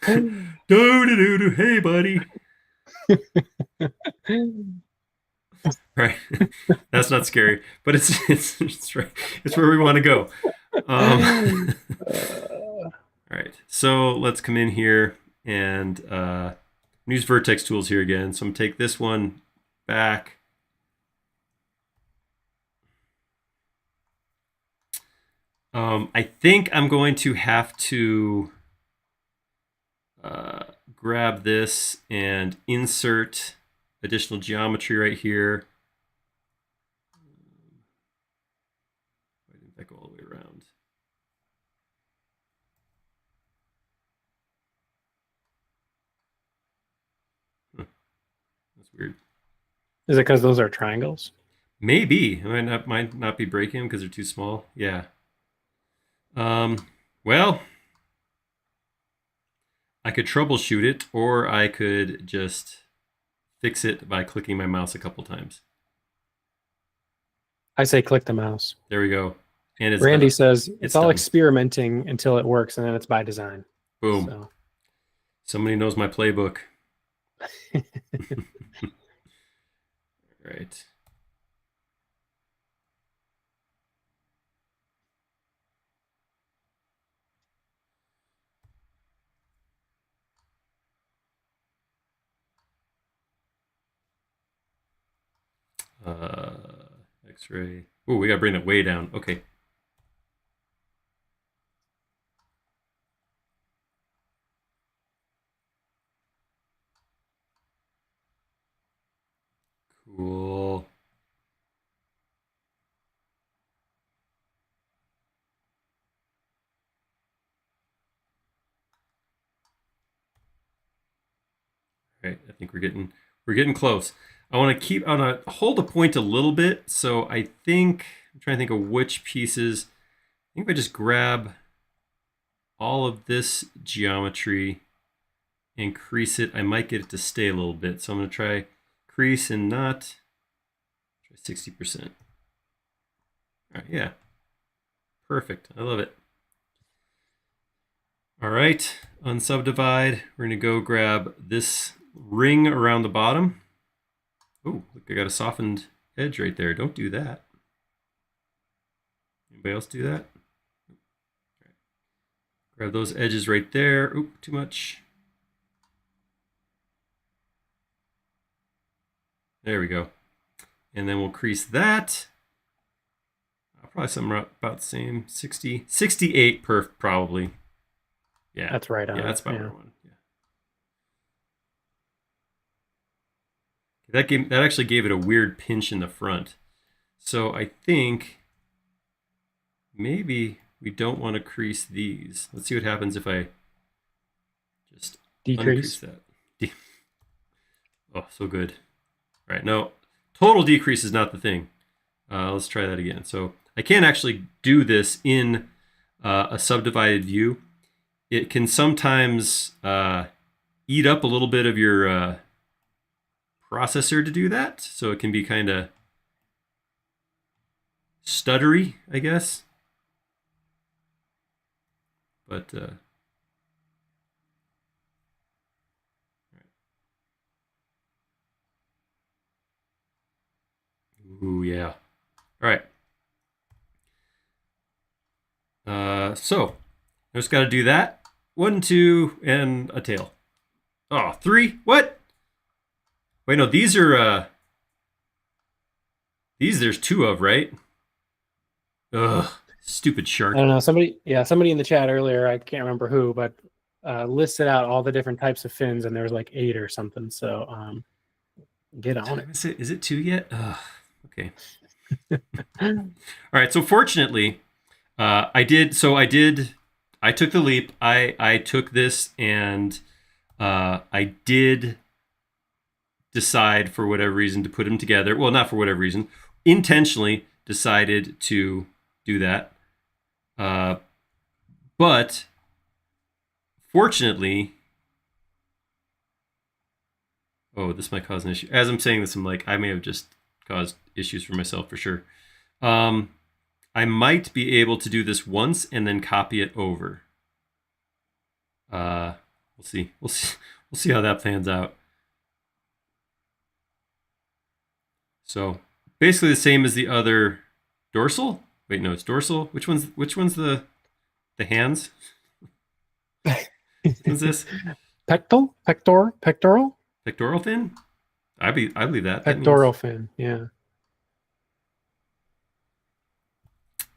Do-do-do-do. Hey, buddy. Right. That's not scary, but it's right. It's where we want to go. All right. So let's come in here and use Vertex Tools here again. So I'm going to take this one back. I think I'm going to have to grab this and insert additional geometry right here. I think that go all the way around. Huh. That's weird. Is it because those are triangles? Maybe. It might not be breaking because they're too small. Yeah. Well, I could troubleshoot it, or I could just fix it by clicking my mouse a couple times. I say click the mouse. There we go. And it's Randy says it's all done. experimenting until it works, and then it's by design. Boom. So. Somebody knows my playbook. Right. X-ray. Oh, we gotta bring it way down. Okay. Cool. All right, I think we're getting close. I want to hold a point a little bit. So I think I'm trying to think of which pieces. I think if I just grab all of this geometry and crease it, I might get it to stay a little bit. So I'm going to try crease and not try 60%. All right, yeah. Perfect. I love it. All right, unsubdivide. We're going to go grab this ring around the bottom. Oh, look, I got a softened edge right there. Don't do that. Anybody else do that? Right. Grab those edges right there. Oop, too much. There we go. And then we'll crease that. Probably something about the same. 68 perf probably. Yeah. That's right on. Yeah, that's about where I want. Yeah. That actually gave it a weird pinch in the front. So I think maybe we don't want to crease these. Let's see what happens if I just decrease that. Oh, so good. All right, no, total decrease is not the thing. Let's try that again. So I can't actually do this in a subdivided view. It can sometimes eat up a little bit of your processor to do that. So it can be kind of stuttery, I guess. But ooh, yeah. All right. So I just got to do that. 1, 2, and a tail. Oh, 3. What? Wait, no, these are these there's 2 of, right? Ugh, stupid shark. I don't know. Somebody in the chat earlier, I can't remember who, but listed out all the different types of fins, and there was like 8 or something. So get on it. Is it 2 yet? Ugh, okay. All right. So fortunately, I took the leap. I took this and I did decide for whatever reason to put them together. Well, not for whatever reason, intentionally decided to do that. But fortunately, oh, this might cause an issue. As I'm saying this, I'm like, I may have just caused issues for myself for sure. I might be able to do this once and then copy it over. We'll see. We'll see how that pans out. So basically the same as the other dorsal. Wait, no, it's dorsal. Which one's the hands? What's this? Pectoral? Pectoral fin? I believe that. Pectoral fin, yeah.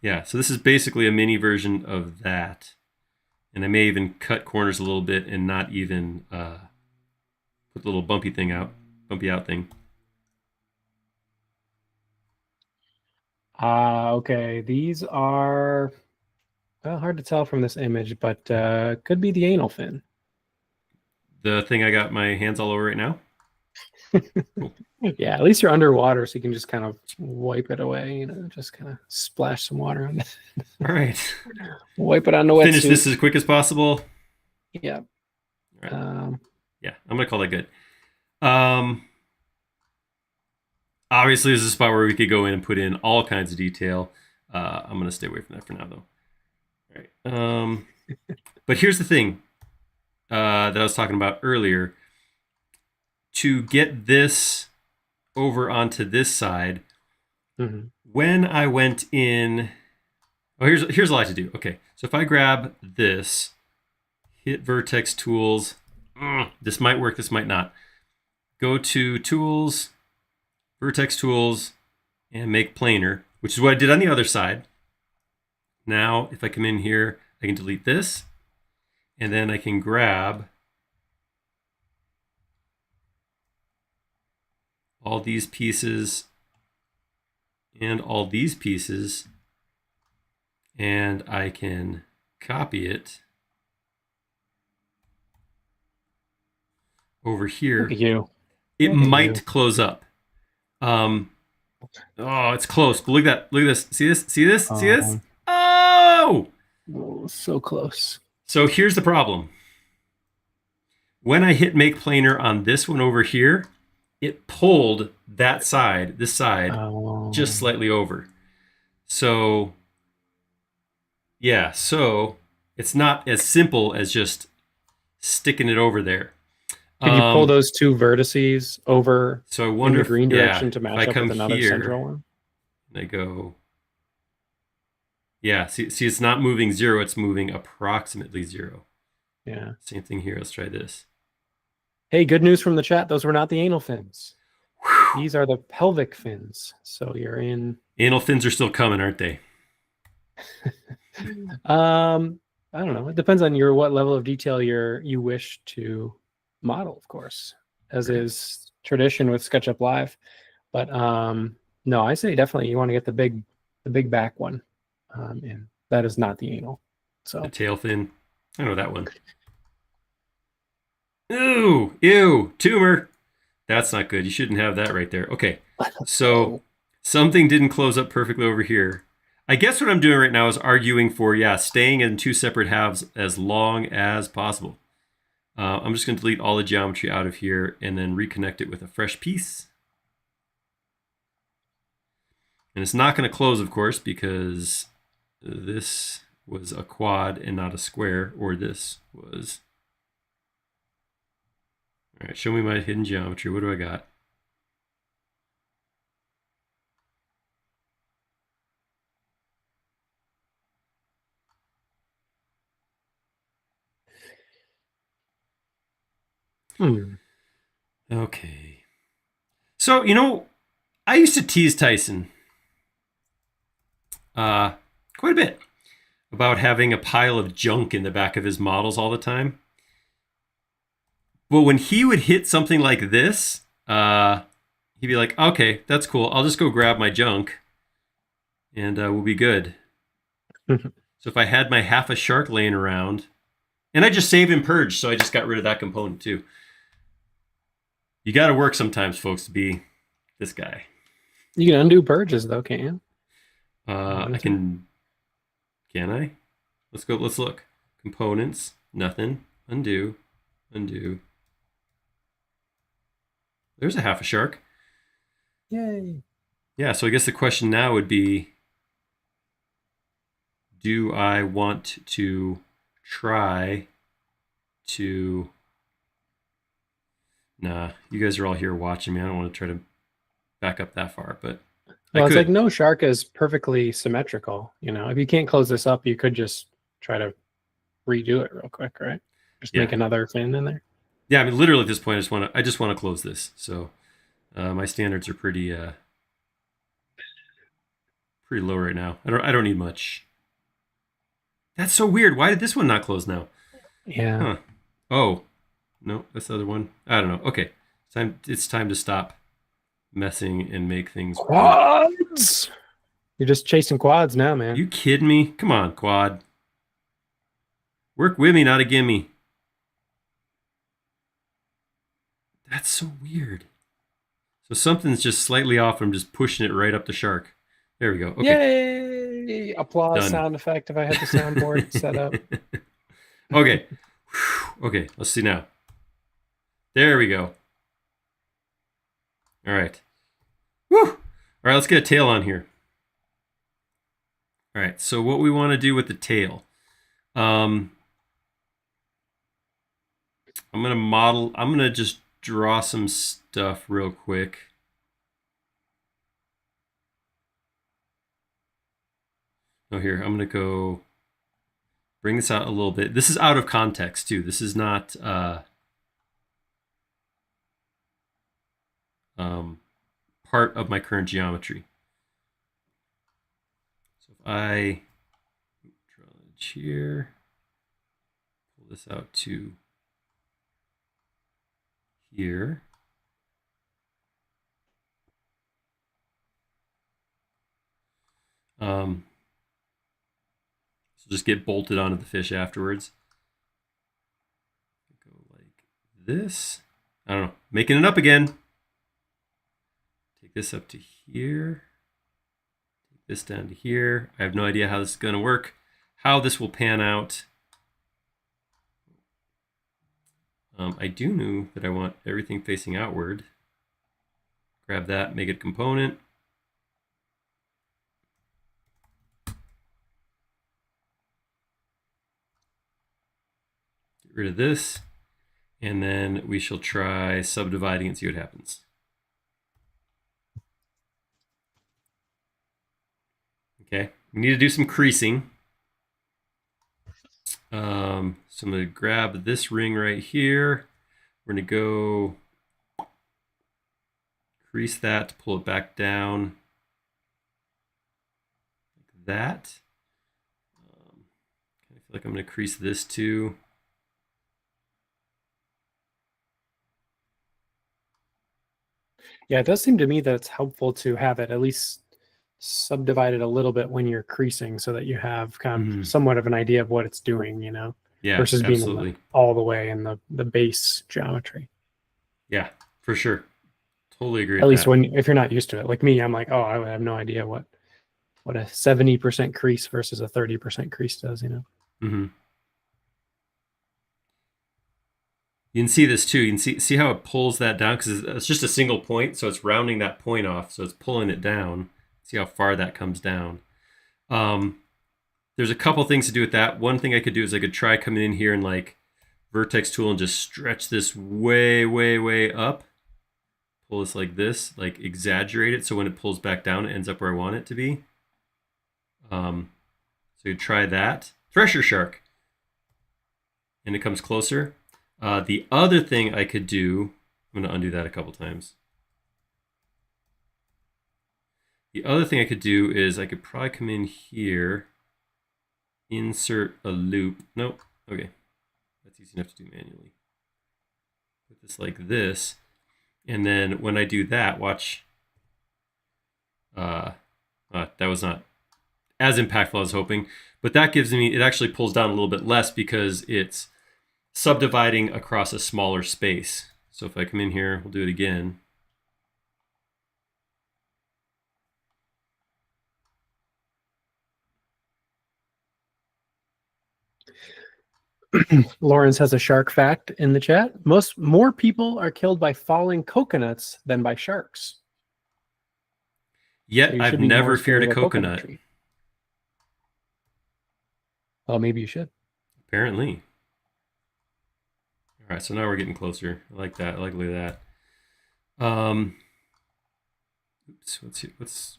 Yeah, so this is basically a mini version of that. And I may even cut corners a little bit and not even put the little bumpy out thing. Okay. These are hard to tell from this image, but could be the anal fin. The thing I got my hands all over right now? Cool. Yeah, at least you're underwater, so you can just kind of wipe it away, just kind of splash some water on it. All right. Wipe it on the wetsuit. Finish this as quick as possible. Yeah. All Right. Yeah, I'm going to call that good. Obviously, this is a spot where we could go in and put in all kinds of detail. I'm going to stay away from that for now, though. All right. But here's the thing that I was talking about earlier. To get this over onto this side, when I went in... Oh, here's a lot to do. Okay, so if I grab this, hit Vertex Tools, this might work, this might not. Go to Tools, Vertex Tools, and make planar, which is what I did on the other side. Now, if I come in here, I can delete this, and then I can grab all these pieces and all these pieces, and I can copy it over here. Look at you. It might close up. Oh, it's close. But look at that. Look at this. See this? See this? See this? Oh! So close. So here's the problem. When I hit make planar on this one over here, it pulled that side, this side, just slightly over. So, yeah, so it's not as simple as just sticking it over there. Can you pull those two vertices over so I wonder in the green direction to match up with another central one? And I go, yeah, see, it's not moving 0, it's moving approximately 0. Yeah. Same thing here. Let's try this. Hey, good news from the chat. Those were not the anal fins. These are the pelvic fins. So you're in. Anal fins are still coming, aren't they? I don't know. It depends on what level of detail you wish to model, of course, as is tradition with SketchUp Live. But no, I say definitely you want to get the big back one, and that is not the anal. So the tail fin. I know that one. Ooh, ew, tumor. That's not good. You shouldn't have that right there. Okay, so something didn't close up perfectly over here. I guess what I'm doing right now is arguing for, staying in 2 separate halves as long as possible. I'm just going to delete all the geometry out of here and then reconnect it with a fresh piece. And it's not going to close, of course, because this was a quad and not a square, or this was... All right, show me my hidden geometry. What do I got? Okay. So, I used to tease Tyson quite a bit about having a pile of junk in the back of his models all the time. But when he would hit something like this, he'd be like, okay, that's cool. I'll just go grab my junk and we'll be good. So if I had my half a shark laying around, and I just save and purge, so I just got rid of that component too. You got to work sometimes, folks, to be this guy. You can undo purges, though, can't you? I can. Can I? Let's go. Let's look. Components. Nothing. Undo. Undo. There's a half a shark. Yay. Yeah, so I guess the question now would be, do I want to try to... Nah, you guys are all here watching me. I don't want to try to back up that far, but well, it's like no shark is perfectly symmetrical. If you can't close this up, you could just try to redo it real quick, right? Just make another fin in there. Yeah, I mean, literally at this point, I just want to close this. So my standards are pretty low right now. I don't need much. That's so weird. Why did this one not close now? Yeah. Huh. Oh. No, that's the other one. I don't know. Okay. It's time to stop messing and make things... Quads! You're just chasing quads now, man. You kidding me? Come on, quad. Work with me, not a gimme. That's so weird. So something's just slightly off. I'm just pushing it right up the shark. There we go. Okay. Yay! Applause sound effect if I had the soundboard set up. Okay. Whew. Okay, let's see now. There we go. All right. Woo! All right, let's get a tail on here. All right, so what we want to do with the tail. I'm going to just draw some stuff real quick. Oh, here, I'm going to go bring this out a little bit. This is out of context, too. This is not part of my current geometry. So if I draw an edge here, pull this out to here. So just get bolted onto the fish afterwards. Go like this. I don't know, making it up again. Take this up to here. Take this down to here. I have no idea how this is going to work, how this will pan out. I do know that I want everything facing outward. Grab that, make it a component. Get rid of this. And then we shall try subdividing and see what happens. Okay, we need to do some creasing. So I'm going to grab this ring right here. We're going to go crease that to pull it back down like that. I feel like I'm going to crease this too. Yeah, it does seem to me that it's helpful to have it at least subdivided a little bit when you're creasing so that you have kind of somewhat of an idea of what it's doing, you know, yeah, versus absolutely. being all the way in the base geometry. Yeah, for sure. Totally agree. At least when, if you're not used to it, like me, I'm like, oh, I have no idea what a 70% crease versus a 30% crease does, you know? Mm-hmm. You can see this too. You can see how it pulls that down because it's just a single point. So it's rounding that point off. So it's pulling it down. See how far that comes down. There's a couple things to do with that. One thing I could do is I could try coming in here and like vertex tool and just stretch this way, way, way up. Pull this like this, like exaggerate it. So when it pulls back down, it ends up where I want it to be. So you try that. Thresher shark. And it comes closer. The other thing I could do, I'm going to undo that a couple times. The other thing I could do is I could probably come in here, insert a loop. Nope. Okay. That's easy enough to do manually. Put this like this. And then when I do that, watch. That was not as impactful as I was hoping. But that gives me, it actually pulls down a little bit less because it's subdividing across a smaller space. So if I come in here, we'll do it again. Lawrence has a shark fact in the chat. More people are killed by falling coconuts than by sharks. Yet So I've never feared a coconut. Well, maybe you should. Apparently. All right, so now we're getting closer. I like that. I like that. Oops. What's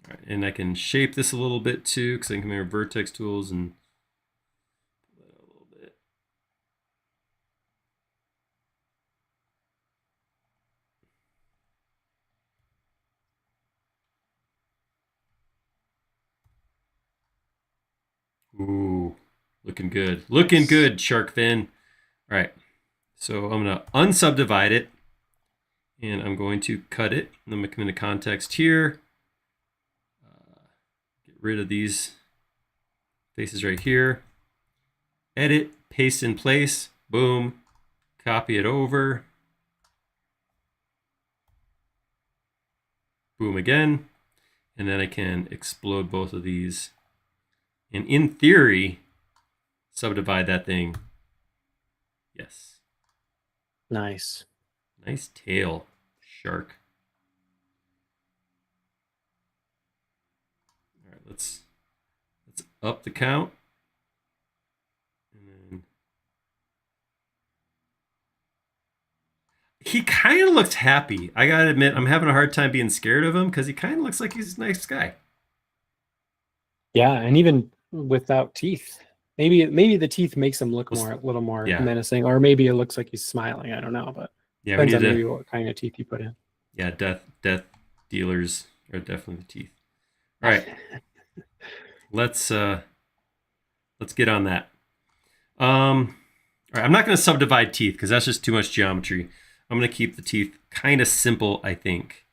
All right, and I can shape this a little bit too, because I can come here with vertex tools and pull that out a little bit. Ooh, looking good. Looking good, shark fin. All right, so I'm going to unsubdivide it, and I'm going to cut it. And I'm going to come into context here. Get rid of these faces right here. Edit, paste in place. Boom. Copy it over. Boom again. and then I can explode both of these. And in theory, subdivide that thing. Yes. Nice. Nice tail, shark. All right, let's up the count. And then he kind of looks happy. I gotta admit, I'm having a hard time being scared of him because he kind of looks like he's a nice guy. Yeah, and even without teeth. Maybe the teeth makes him look a little more menacing, or maybe it looks like he's smiling. I don't know, but yeah, depends on maybe what kind of teeth you put in. Yeah, death dealers are definitely the teeth. All right, let's get on that. All right, I'm not going to subdivide teeth because that's just too much geometry. I'm going to keep the teeth kind of simple, I think.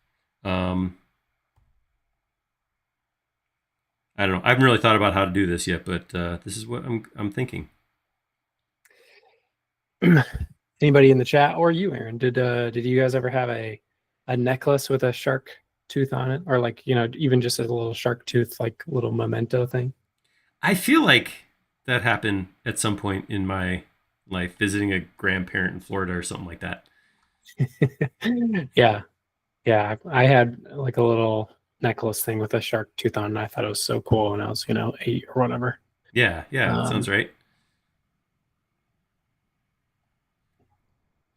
I don't know. I haven't really thought about how to do this yet, but this is what I'm thinking. Anybody in the chat or you, Aaron? Did you guys ever have a necklace with a shark tooth on it, or like even just a little shark tooth, like little memento thing? I feel like that happened at some point in my life, visiting a grandparent in Florida or something like that. Yeah, I had like a little necklace thing with a shark tooth on, and I thought it was so cool when I was 8 or whatever. Yeah, that sounds right.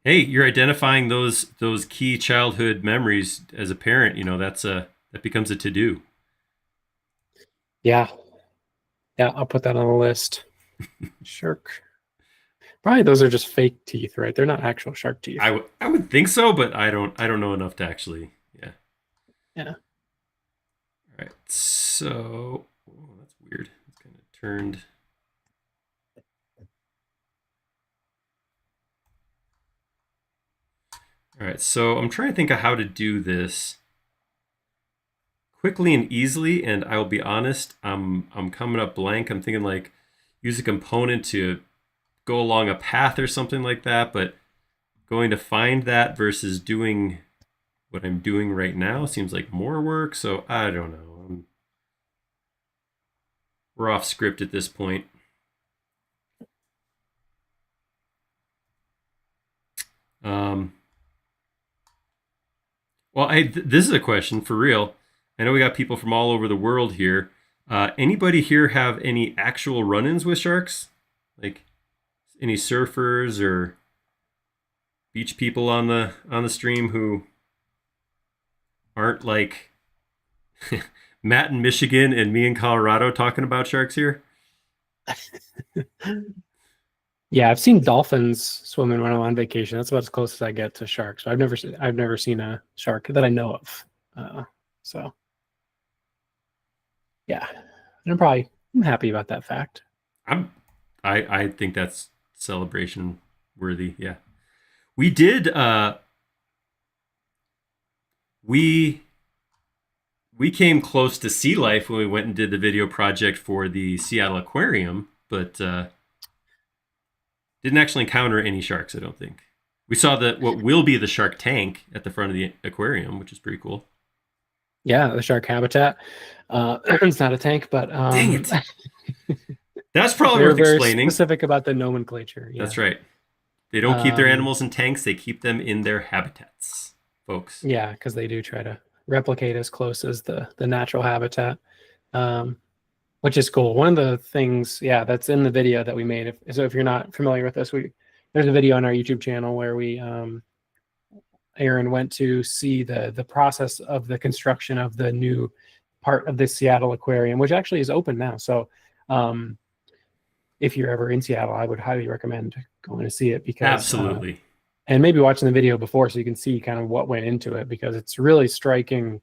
Hey, you're identifying those key childhood memories as a parent. That becomes a to-do. Yeah, I'll put that on the list. Shark. Probably those are just fake teeth, right? They're not actual shark teeth. I would think so, but I don't know enough to actually. Yeah. All right. So that's weird. It's kind of turned. All right. So I'm trying to think of how to do this quickly and easily, and I will be honest, I'm coming up blank. I'm thinking like use a component to go along a path or something like that, but going to find that versus doing what I'm doing right now seems like more work. So I don't know. We're off script at this point. Well, this is a question for real. I know we got people from all over the world here. Anybody here have any actual run-ins with sharks? Like any surfers or beach people on the stream who aren't like Matt in Michigan and me in Colorado talking about sharks here? Yeah, I've seen dolphins swimming when I'm on vacation. That's about as close as I get to sharks. So I've never seen a shark that I know of. So yeah, and I'm happy about that fact. I think that's celebration worthy. Yeah, we did. We came close to sea life when we went and did the video project for the Seattle Aquarium, but didn't actually encounter any sharks, I don't think. We saw what will be the shark tank at the front of the aquarium, which is pretty cool. Yeah, the shark habitat. It's not a tank, but dang it. That's probably worth explaining. Very specific about the nomenclature. Yeah. That's right. They don't keep their animals in tanks; they keep them in their habitats, folks. Yeah, because they do try to replicate as close as the natural habitat, which is cool. One of the things, that's in the video that we made. If you're not familiar with this, there's a video on our YouTube channel where we Aaron went to see the process of the construction of the new part of the Seattle Aquarium, which actually is open now. So if you're ever in Seattle, I would highly recommend going to see it, because absolutely. And maybe watching the video before so you can see kind of what went into it, because it's really striking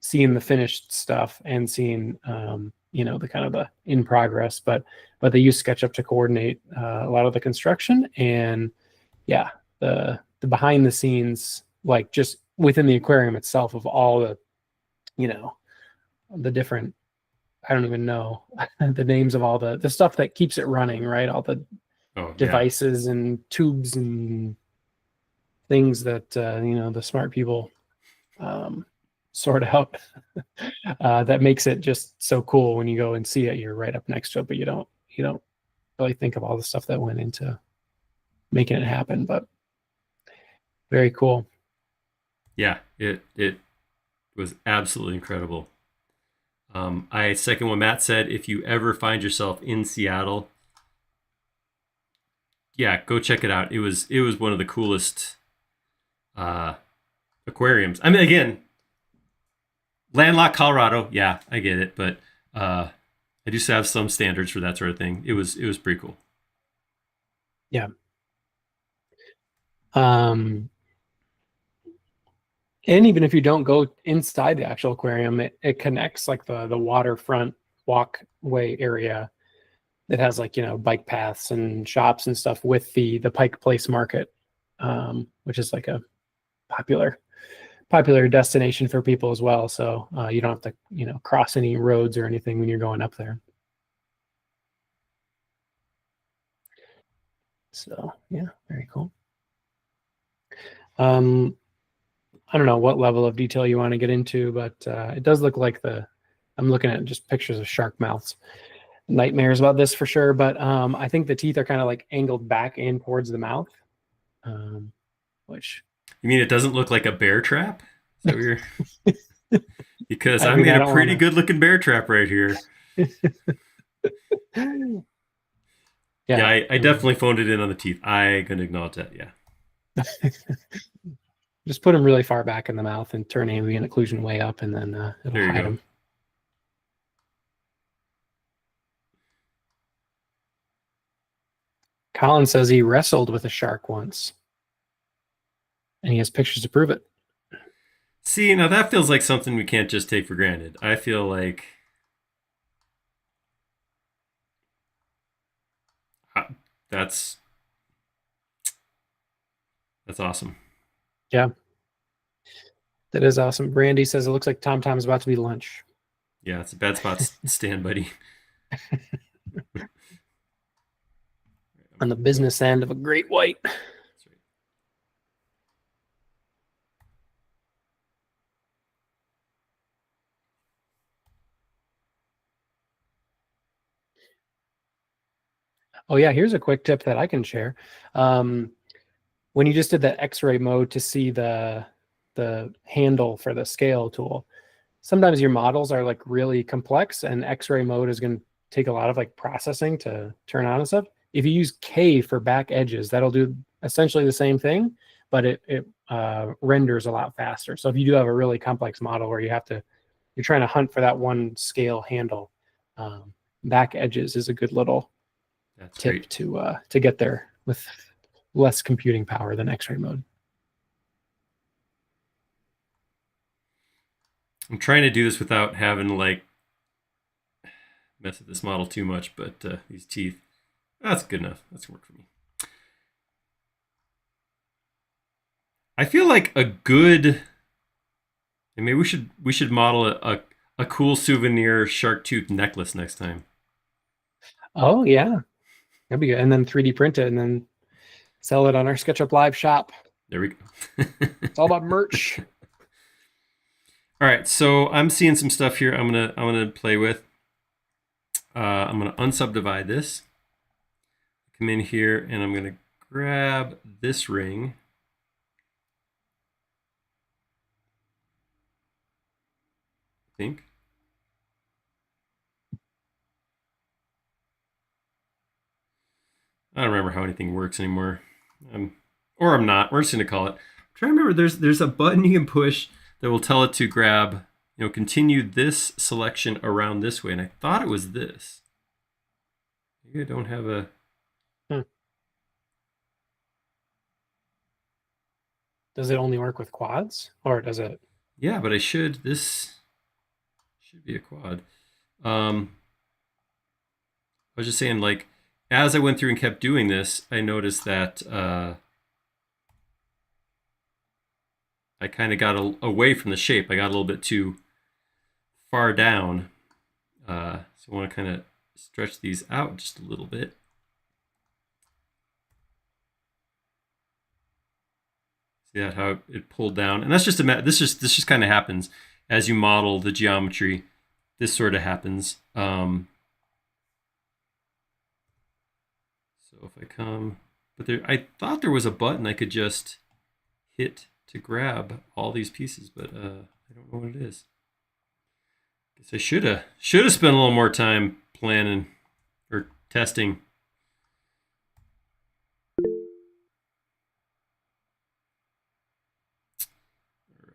seeing the finished stuff and seeing the kind of the in progress, but they use SketchUp to coordinate a lot of the construction, and the behind the scenes, like just within the aquarium itself, of all the the different, I don't even know the names of all the stuff that keeps it running, right? All the devices and tubes and things that the smart people sort out that makes it just so cool when you go and see it. You're right up next to it, but you don't really think of all the stuff that went into making it happen. But very cool. Yeah, it was absolutely incredible. I second what Matt said. If you ever find yourself in Seattle, yeah, go check it out. It was one of the coolest aquariums. I mean, again, landlocked Colorado. Yeah, I get it, but I do have some standards for that sort of thing. It was pretty cool. Yeah. And even if you don't go inside the actual aquarium, it connects like the waterfront walkway area that has like, bike paths and shops and stuff with the Pike Place Market, which is like a popular destination for people as well. So you don't have to, cross any roads or anything when you're going up there. So yeah, very cool. I don't know what level of detail you want to get into, but it does look like I'm looking at just pictures of shark mouths. Nightmares about this for sure, but I think the teeth are kind of like angled back in towards the mouth, which... You mean it doesn't look like a bear trap? Is that what you're... Because I made a pretty good looking bear trap right here. Yeah, I definitely phoned it in on the teeth. I can acknowledge that, yeah. Just put them really far back in the mouth and turn ambient occlusion way up, and then it'll hide them. Colin says he wrestled with a shark once, and he has pictures to prove it. See, now that feels like something we can't just take for granted. I feel like that's awesome. Yeah, that is awesome. Brandy says it looks like Tom Tom's about to be lunch. Yeah, it's a bad spot to stand, buddy. On the business end of a great white. That's right. Oh yeah, here's a quick tip that I can share. When you just did that X-ray mode to see the handle for the scale tool, sometimes your models are like really complex, and X-ray mode is going to take a lot of like processing to turn on and stuff. If you use K for back edges, that'll do essentially the same thing, but it renders a lot faster. So if you do have a really complex model where you're trying to hunt for that one scale handle, back edges is a good little tip to get there with less computing power than X-ray mode. I'm trying to do this without having to like mess with this model too much, but these teeth, that's good enough. That's gonna work for me. I feel like a good, and maybe we should model a cool souvenir shark tooth necklace next time. Oh yeah, that'd be good. And then 3D print it and then sell it on our SketchUp Live shop. There we go. It's all about merch. All right, so I'm seeing some stuff here. I'm gonna play with. I'm gonna unsubdivide this. Come in here and I'm gonna grab this ring. I think. I don't remember how anything works anymore. Or I'm not. We're just gonna call it. I'm trying to remember. There's a button you can push that will tell it to grab, continue this selection around this way. And I thought it was this. Maybe I don't have a... Does it only work with quads, or does it? Yeah, but this should be a quad. I was just saying, like, as I went through and kept doing this, I noticed that I kind of got away from the shape. I got a little bit too far down. So I want to kind of stretch these out just a little bit. See that how it pulled down, and that's just this just kind of happens. as you model the geometry, this sort of happens. So if I come, but there, I thought there was a button I could just hit to grab all these pieces, but I don't know what it is. Guess I should have spent a little more time planning or testing. All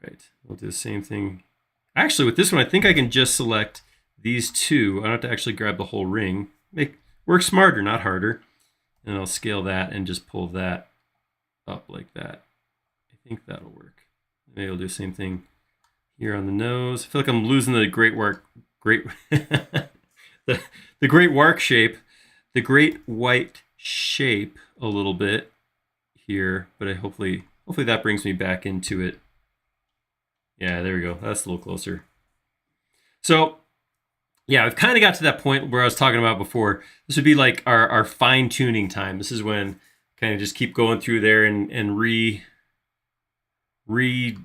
right, we'll do the same thing. Actually, with this one, I think I can just select these two. I don't have to actually grab the whole ring. Work smarter, not harder. And I'll scale that and just pull that up like that. I think that'll work. Maybe I'll do the same thing here on the nose. I feel like I'm losing the great the great wark shape, the great white shape a little bit here, but hopefully that brings me back into it. Yeah, there we go. That's a little closer. So yeah, I've kind of got to that point where I was talking about before. This would be like our fine tuning time. This is when kind of just keep going through there and redoing,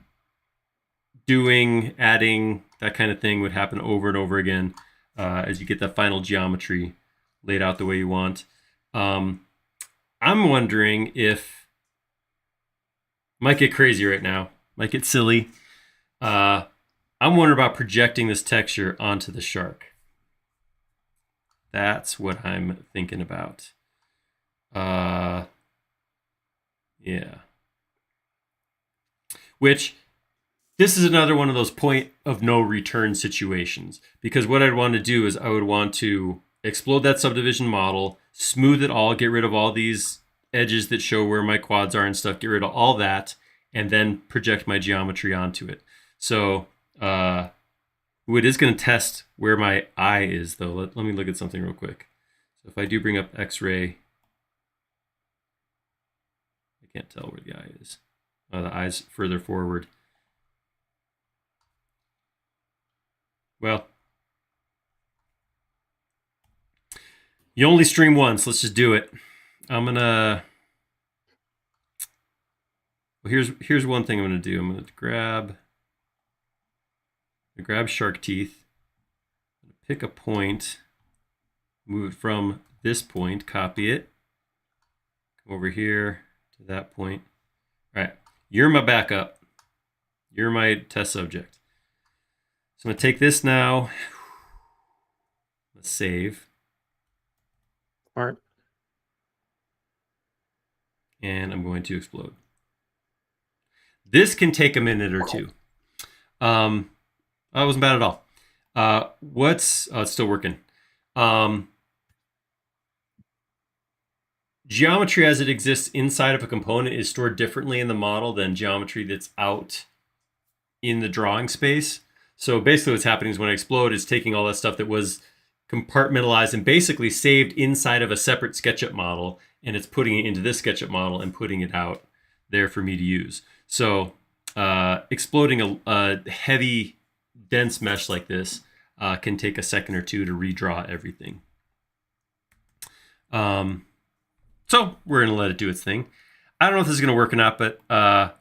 adding, that kind of thing would happen over and over again as you get that final geometry laid out the way you want. I'm wondering if, might get crazy right now, might get silly. I'm wondering about projecting this texture onto the shark. That's what I'm thinking about. Yeah. Which, this is another one of those point of no return situations. Because what I'd want to do is I would want to explode that subdivision model, smooth it all, get rid of all these edges that show where my quads are and stuff, get rid of all that, and then project my geometry onto it. So, it is going to test where my eye is, though. Let me look at something real quick. So if I do bring up X-ray, I can't tell where the eye is. The eye's further forward. Well, you only stream once. Let's just do it. I'm gonna. Well, here's one thing I'm gonna do. I'm gonna grab shark teeth, pick a point, move it from this point, copy it, come over here to that point. All right, you're my backup. You're my test subject. So I'm gonna take this now. Let's save. All right. And I'm going to explode. This can take a minute or two. That wasn't bad at all. It's still working. Geometry as it exists inside of a component is stored differently in the model than geometry that's out in the drawing space. So basically what's happening is when I explode, it's taking all that stuff that was compartmentalized and basically saved inside of a separate SketchUp model, and it's putting it into this SketchUp model and putting it out there for me to use. So exploding a heavy, dense mesh like this can take a second or two to redraw everything. So we're going to let it do its thing. I don't know if this is going to work or not, but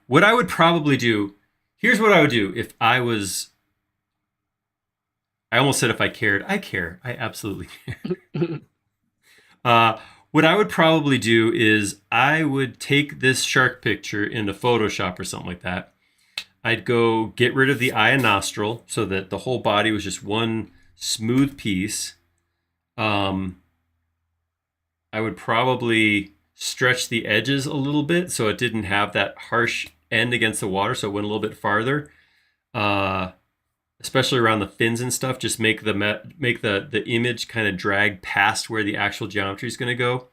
what I would probably do, here's what I would do if I was, I almost said if I cared. I care. I absolutely care. What I would probably do is I would take this shark picture into Photoshop or something like that. I'd go get rid of the eye and nostril so that the whole body was just one smooth piece. I would probably stretch the edges a little bit so it didn't have that harsh end against the water, so it went a little bit farther. Especially around the fins and stuff, just make the image kind of drag past where the actual geometry is going to go.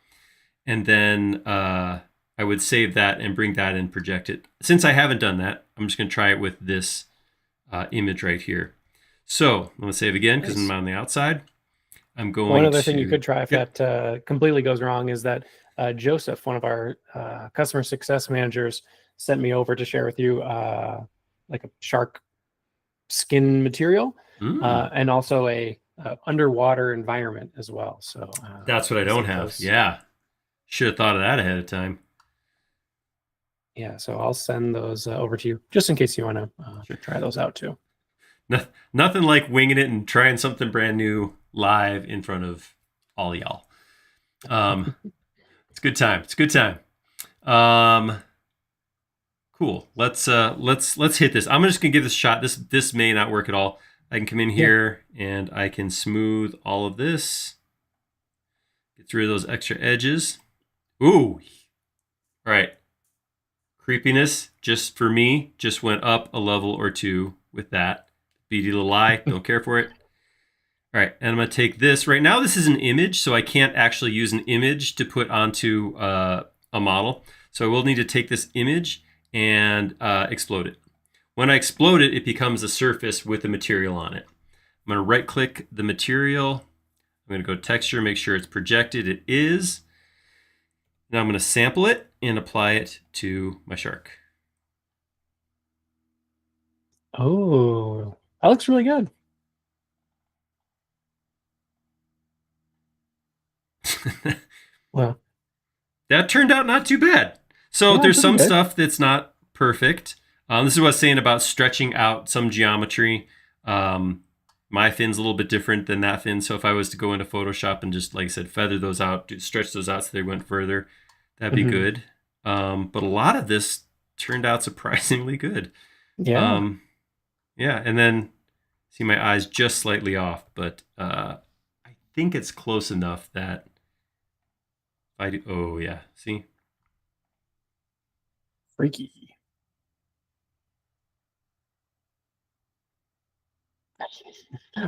And then I would save that and bring that and project it. Since I haven't done that, I'm just going to try it with this image right here. So I'm going to save again because I'm on the outside. I'm going One other thing you could try if that completely goes wrong is that Joseph, one of our customer success managers, sent me over to share with you like a shark skin material and also a underwater environment as well. So that's what I don't have. Yeah, should have thought of that ahead of time. Yeah, so I'll send those over to you just in case you want to try those out too. No, nothing like winging it and trying something brand new live in front of all y'all. It's a good time. It's a good time. Um, cool. Let's hit this. I'm just gonna give this a shot. This may not work at all. I can come in Yeah. here and I can smooth all of this. Get rid of those extra edges. Ooh. All right. Creepiness, just for me, just went up a level or two with that. Beady little eye, don't care for it. All right, and I'm going to take this. Right now, this is an image, so I can't actually use an image to put onto a model. So I will need to take this image and explode it. When I explode it, it becomes a surface with the material on it. I'm going to right-click the material. I'm going to go texture, make sure it's projected. It is. Now I'm going to sample it and apply it to my shark. Oh, that looks really good. Well, That turned out not too bad. So yeah, there's pretty some good. stuff that's not perfect. This is what I was saying about stretching out some geometry. My fin's a little bit different than that fin. So if I was to go into Photoshop and just, like I said, feather those out, stretch those out so they went further, that'd be Mhm. good. But a lot of this turned out surprisingly good. Yeah. Yeah, and then see my eyes just slightly off, but I think it's close enough that I do. Oh yeah, see. Freaky.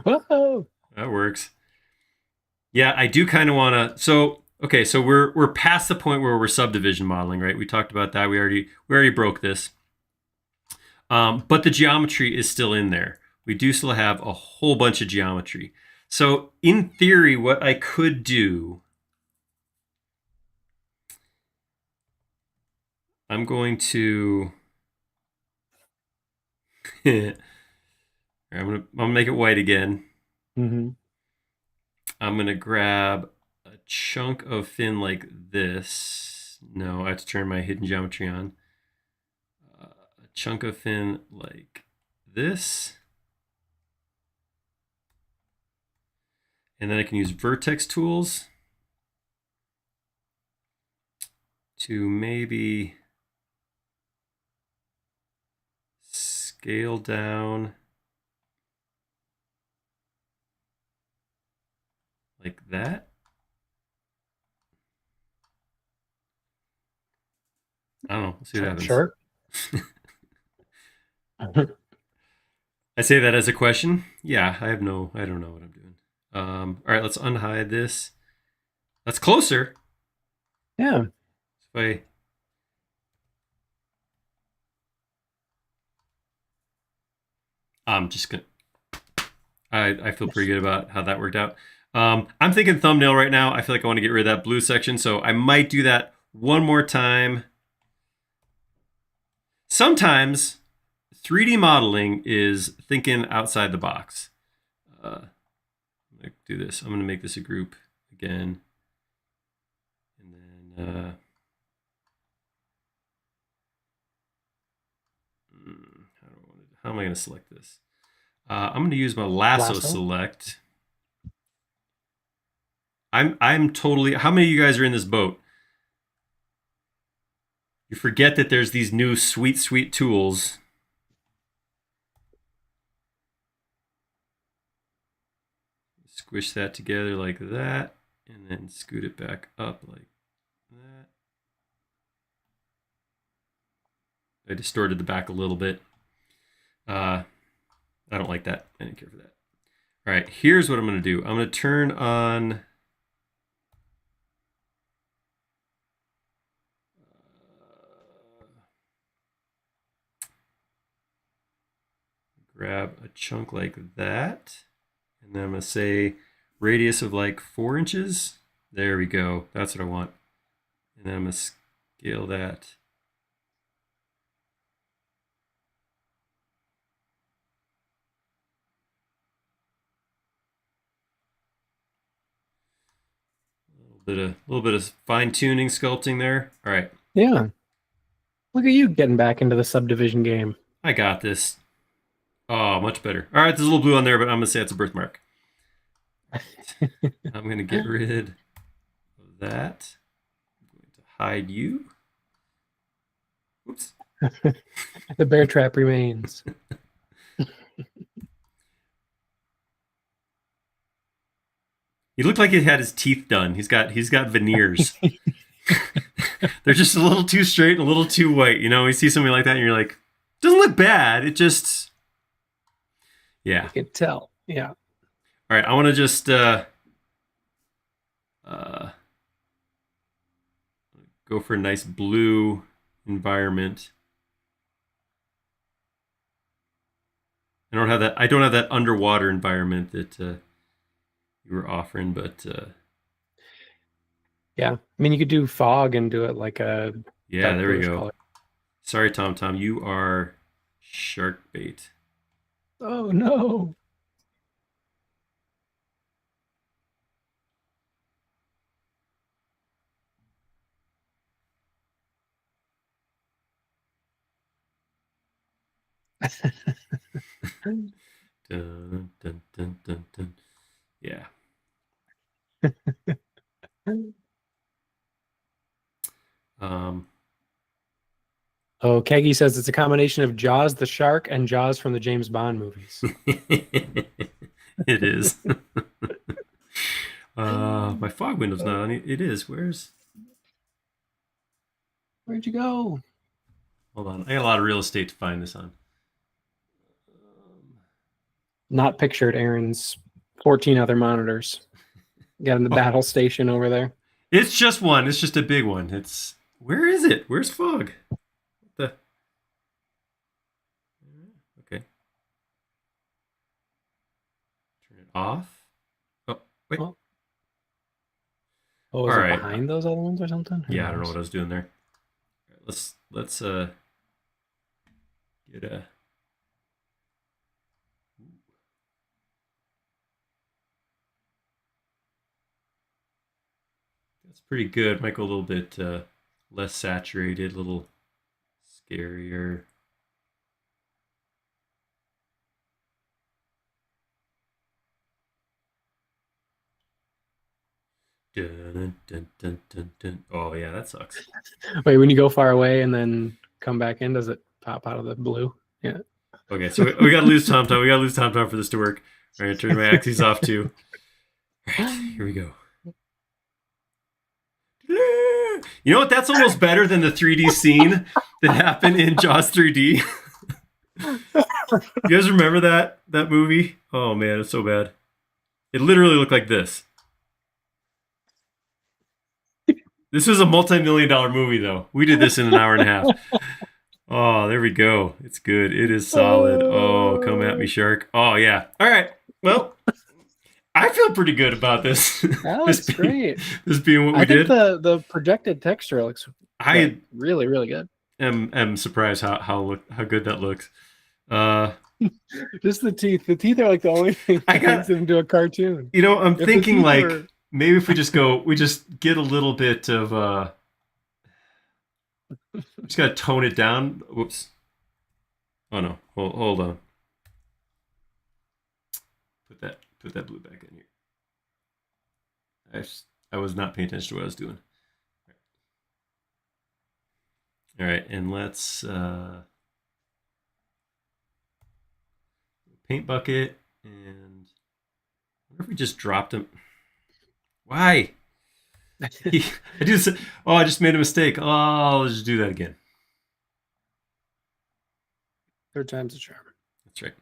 Whoa. That works. Yeah, I do kind of want to. So okay, so we're past the point where we're subdivision modeling, right? We talked about that. We already broke this. But the geometry is still in there. We do still have a whole bunch of geometry. So in theory, what I could do, I'm going to. I'm gonna make it white again. Hmm. I'm gonna grab a chunk of fin like this. No, I have to turn my hidden geometry on. A chunk of fin like this. And then I can use vertex tools to maybe scale down like that. I don't know. Let's see what happens. Sure. I say that as a question. Yeah, I don't know what I'm doing. All right, let's unhide this. That's closer. Yeah. If I I'm just gonna. I feel pretty good about how that worked out. I'm thinking thumbnail right now. I feel like I want to get rid of that blue section, so I might do that one more time. Sometimes 3D modeling is thinking outside the box. I'm gonna do this. I'm gonna make this a group again, and then how am I gonna select this? I'm gonna use my lasso Lasso. select. I'm totally. How many of you guys are in this boat? You forget that there's these new sweet tools. Squish that together like that, and then scoot it back up like that. I distorted the back a little bit. I don't like that. I didn't care for that. All right, here's what I'm going to do. I'm going to turn on. Grab a chunk like that, and then I'm going to say radius of like 4 inches. There we go. That's what I want. And then I'm going to scale that. A little bit of fine tuning, sculpting there. All right, Yeah. Look at you getting back into the subdivision game. I got this. Oh, much better. All right, there's a little blue on there, but I'm going to say it's a birthmark. I'm going to get rid of that. I'm going to hide you. Oops. The bear trap remains. He looked like he had his teeth done. He's got veneers. They're just a little too straight and a little too white. You know, you see something like that and you're like, doesn't look bad. It just, yeah. You can tell. Yeah. All right, I want to just go for a nice blue environment. I don't have that underwater environment that you were offering, but yeah. I mean, you could do fog and do it like a yeah, there we go. Color. Sorry, Tom. You are shark bait. Oh no. Dun, dun, dun, dun, dun. Yeah. Oh, Keggy says it's a combination of Jaws the shark and Jaws from the James Bond movies. It is. My fog window's not on. It is. Where'd you go? Hold on. I got a lot of real estate to find this on. Not pictured Aaron's 14 other monitors. Got in the battle station over there. It's just one. It's just a big one. It's where is it? Where's fog? What the? Okay. Turn it off. Oh wait. Oh, is it behind those other ones or something? Yeah, I don't know what I was doing there. All right, let's get a. That's pretty good. Might go a little bit less saturated, a little scarier. Dun, dun, dun, dun, dun. Oh yeah, that sucks. Wait, when you go far away and then come back in, does it pop out of the blue? Yeah. Okay, so we got to lose time. We got to lose time for this to work. All right, turn my axes off too. All right, here we go. You know what? That's almost better than the 3D scene that happened in Jaws 3D. You guys remember that movie? Oh man, it's so bad. It literally looked like this. This was a multi-million-dollar movie, though. We did this in an hour and a half. Oh, there we go. It's good. It is solid. Oh, come at me, shark. Oh, yeah. All right. Well, I feel pretty good about this. That looks great. This being what we did. I think the projected texture looks really, really good. I'm surprised how good that looks. Just the teeth. The teeth are like the only thing that makes them do a cartoon. You know, I'm thinking like maybe if we just get a little bit of just gotta tone it down. Whoops. Oh no. Hold on. Put that blue back in here. I was not paying attention to what I was doing. All right, and let's paint bucket, and I wonder if we just dropped him. Why? I just made a mistake. Oh, I'll just do that again. Third time's a charm. That's right.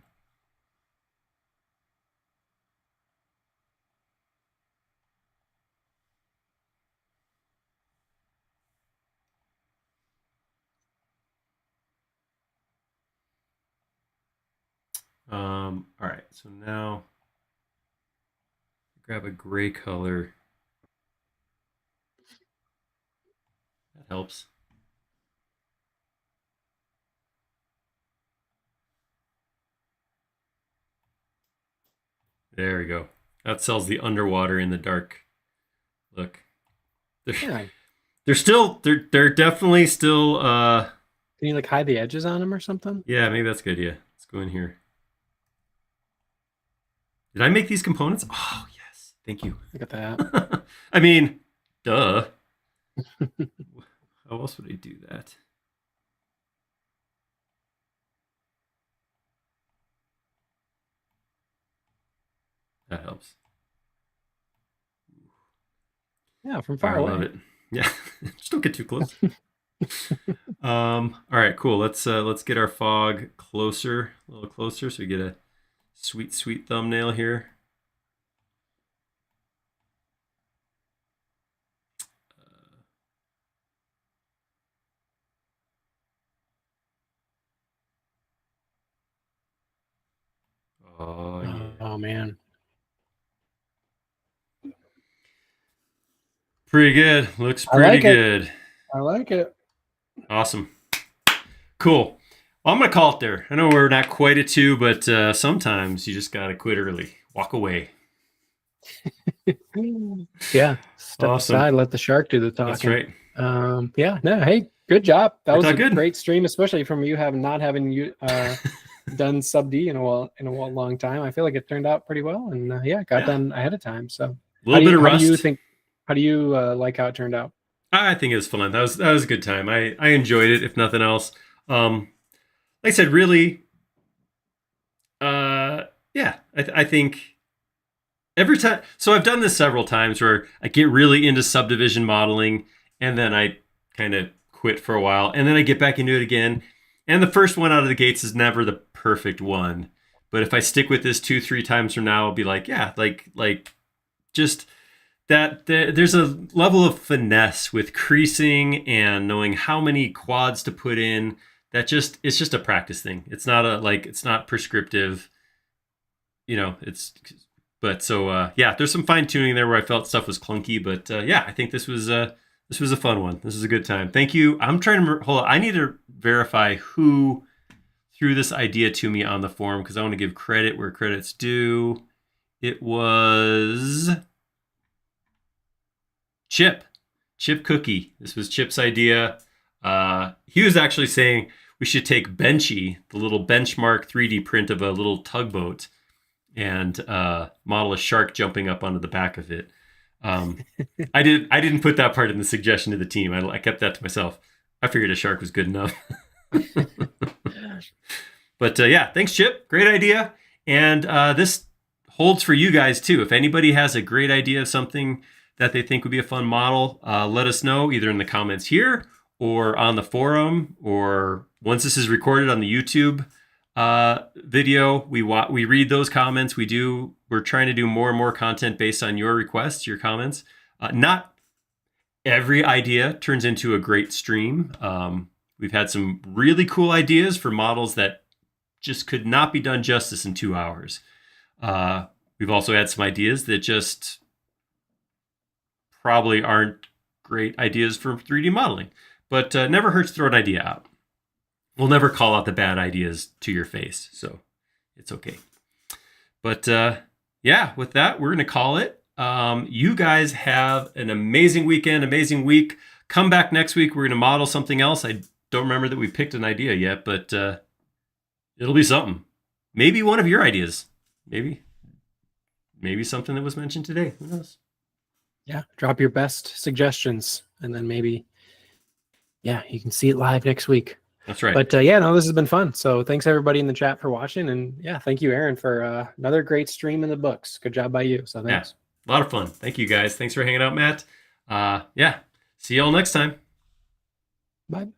All right, so now grab a gray color. That helps. There we go. That sells the underwater in the dark look. They're definitely still Can you like hide the edges on them or something? Yeah, maybe that's a good idea. Let's go in here. Did I make these components? Oh, yes. Thank you. Look at that. I mean, duh. How else would I do that? That helps. Yeah, from far away. I love it. Yeah, just don't get too close. All right, cool. Let's get our fog closer, a little closer, so we get a sweet, sweet thumbnail here. Oh, yeah. Oh man. Pretty good. Looks pretty good. I like it. Awesome. Cool. Well, I'm going to call it there. I know we're not quite at 2, but sometimes you just got to quit early. Walk away. Yeah. Step Awesome. aside, let the shark do the talking. That's right. Yeah. No, hey, good job. That was a good. great stream, especially from you not having done SUbD in a long time. I feel like it turned out pretty well, and got done ahead of time. So a little bit of rust. How do you like how it turned out? I think it was fun. That was a good time. I enjoyed it, if nothing else. Like I said, really, I think every time. So I've done this several times where I get really into subdivision modeling, and then I kind of quit for a while, and then I get back into it again. And the first one out of the gates is never the perfect one. But if I stick with this 2-3 times from now, I'll be like, yeah, like just that there's a level of finesse with creasing and knowing how many quads to put in. It's just a practice thing. It's not prescriptive, there's some fine tuning there where I felt stuff was clunky, but I think this was a fun one. This was a good time. Thank you. I'm trying to hold on. I need to verify who threw this idea to me on the forum, because I want to give credit where credit's due. It was Chip Cookie. This was Chip's idea. He was actually saying we should take Benchy, the little benchmark 3D print of a little tugboat, and model a shark jumping up onto the back of it. I didn't put that part in the suggestion to the team. I kept that to myself. I figured a shark was good enough. But thanks, Chip. Great idea. And this holds for you guys too. If anybody has a great idea of something that they think would be a fun model, let us know either in the comments here or on the forum, or once this is recorded on the YouTube video, we read those comments. We're trying to do more and more content based on your requests, your comments. Not every idea turns into a great stream. We've had some really cool ideas for models that just could not be done justice in 2 hours. We've also had some ideas that just probably aren't great ideas for 3D modeling, but never hurts to throw an idea out. We'll never call out the bad ideas to your face, so it's okay. But with that, we're going to call it. You guys have an amazing weekend, amazing week. Come back next week. We're going to model something else. I don't remember that we picked an idea yet, but it'll be something. Maybe one of your ideas. Maybe something that was mentioned today. Who knows? Yeah, drop your best suggestions, and then maybe, you can see it live next week. That's right. But this has been fun. So thanks everybody in the chat for watching, and thank you, Aaron, for another great stream in the books. Good job by you. So thanks. A lot of fun. Thank you guys. Thanks for hanging out, Matt. See y'all next time. Bye.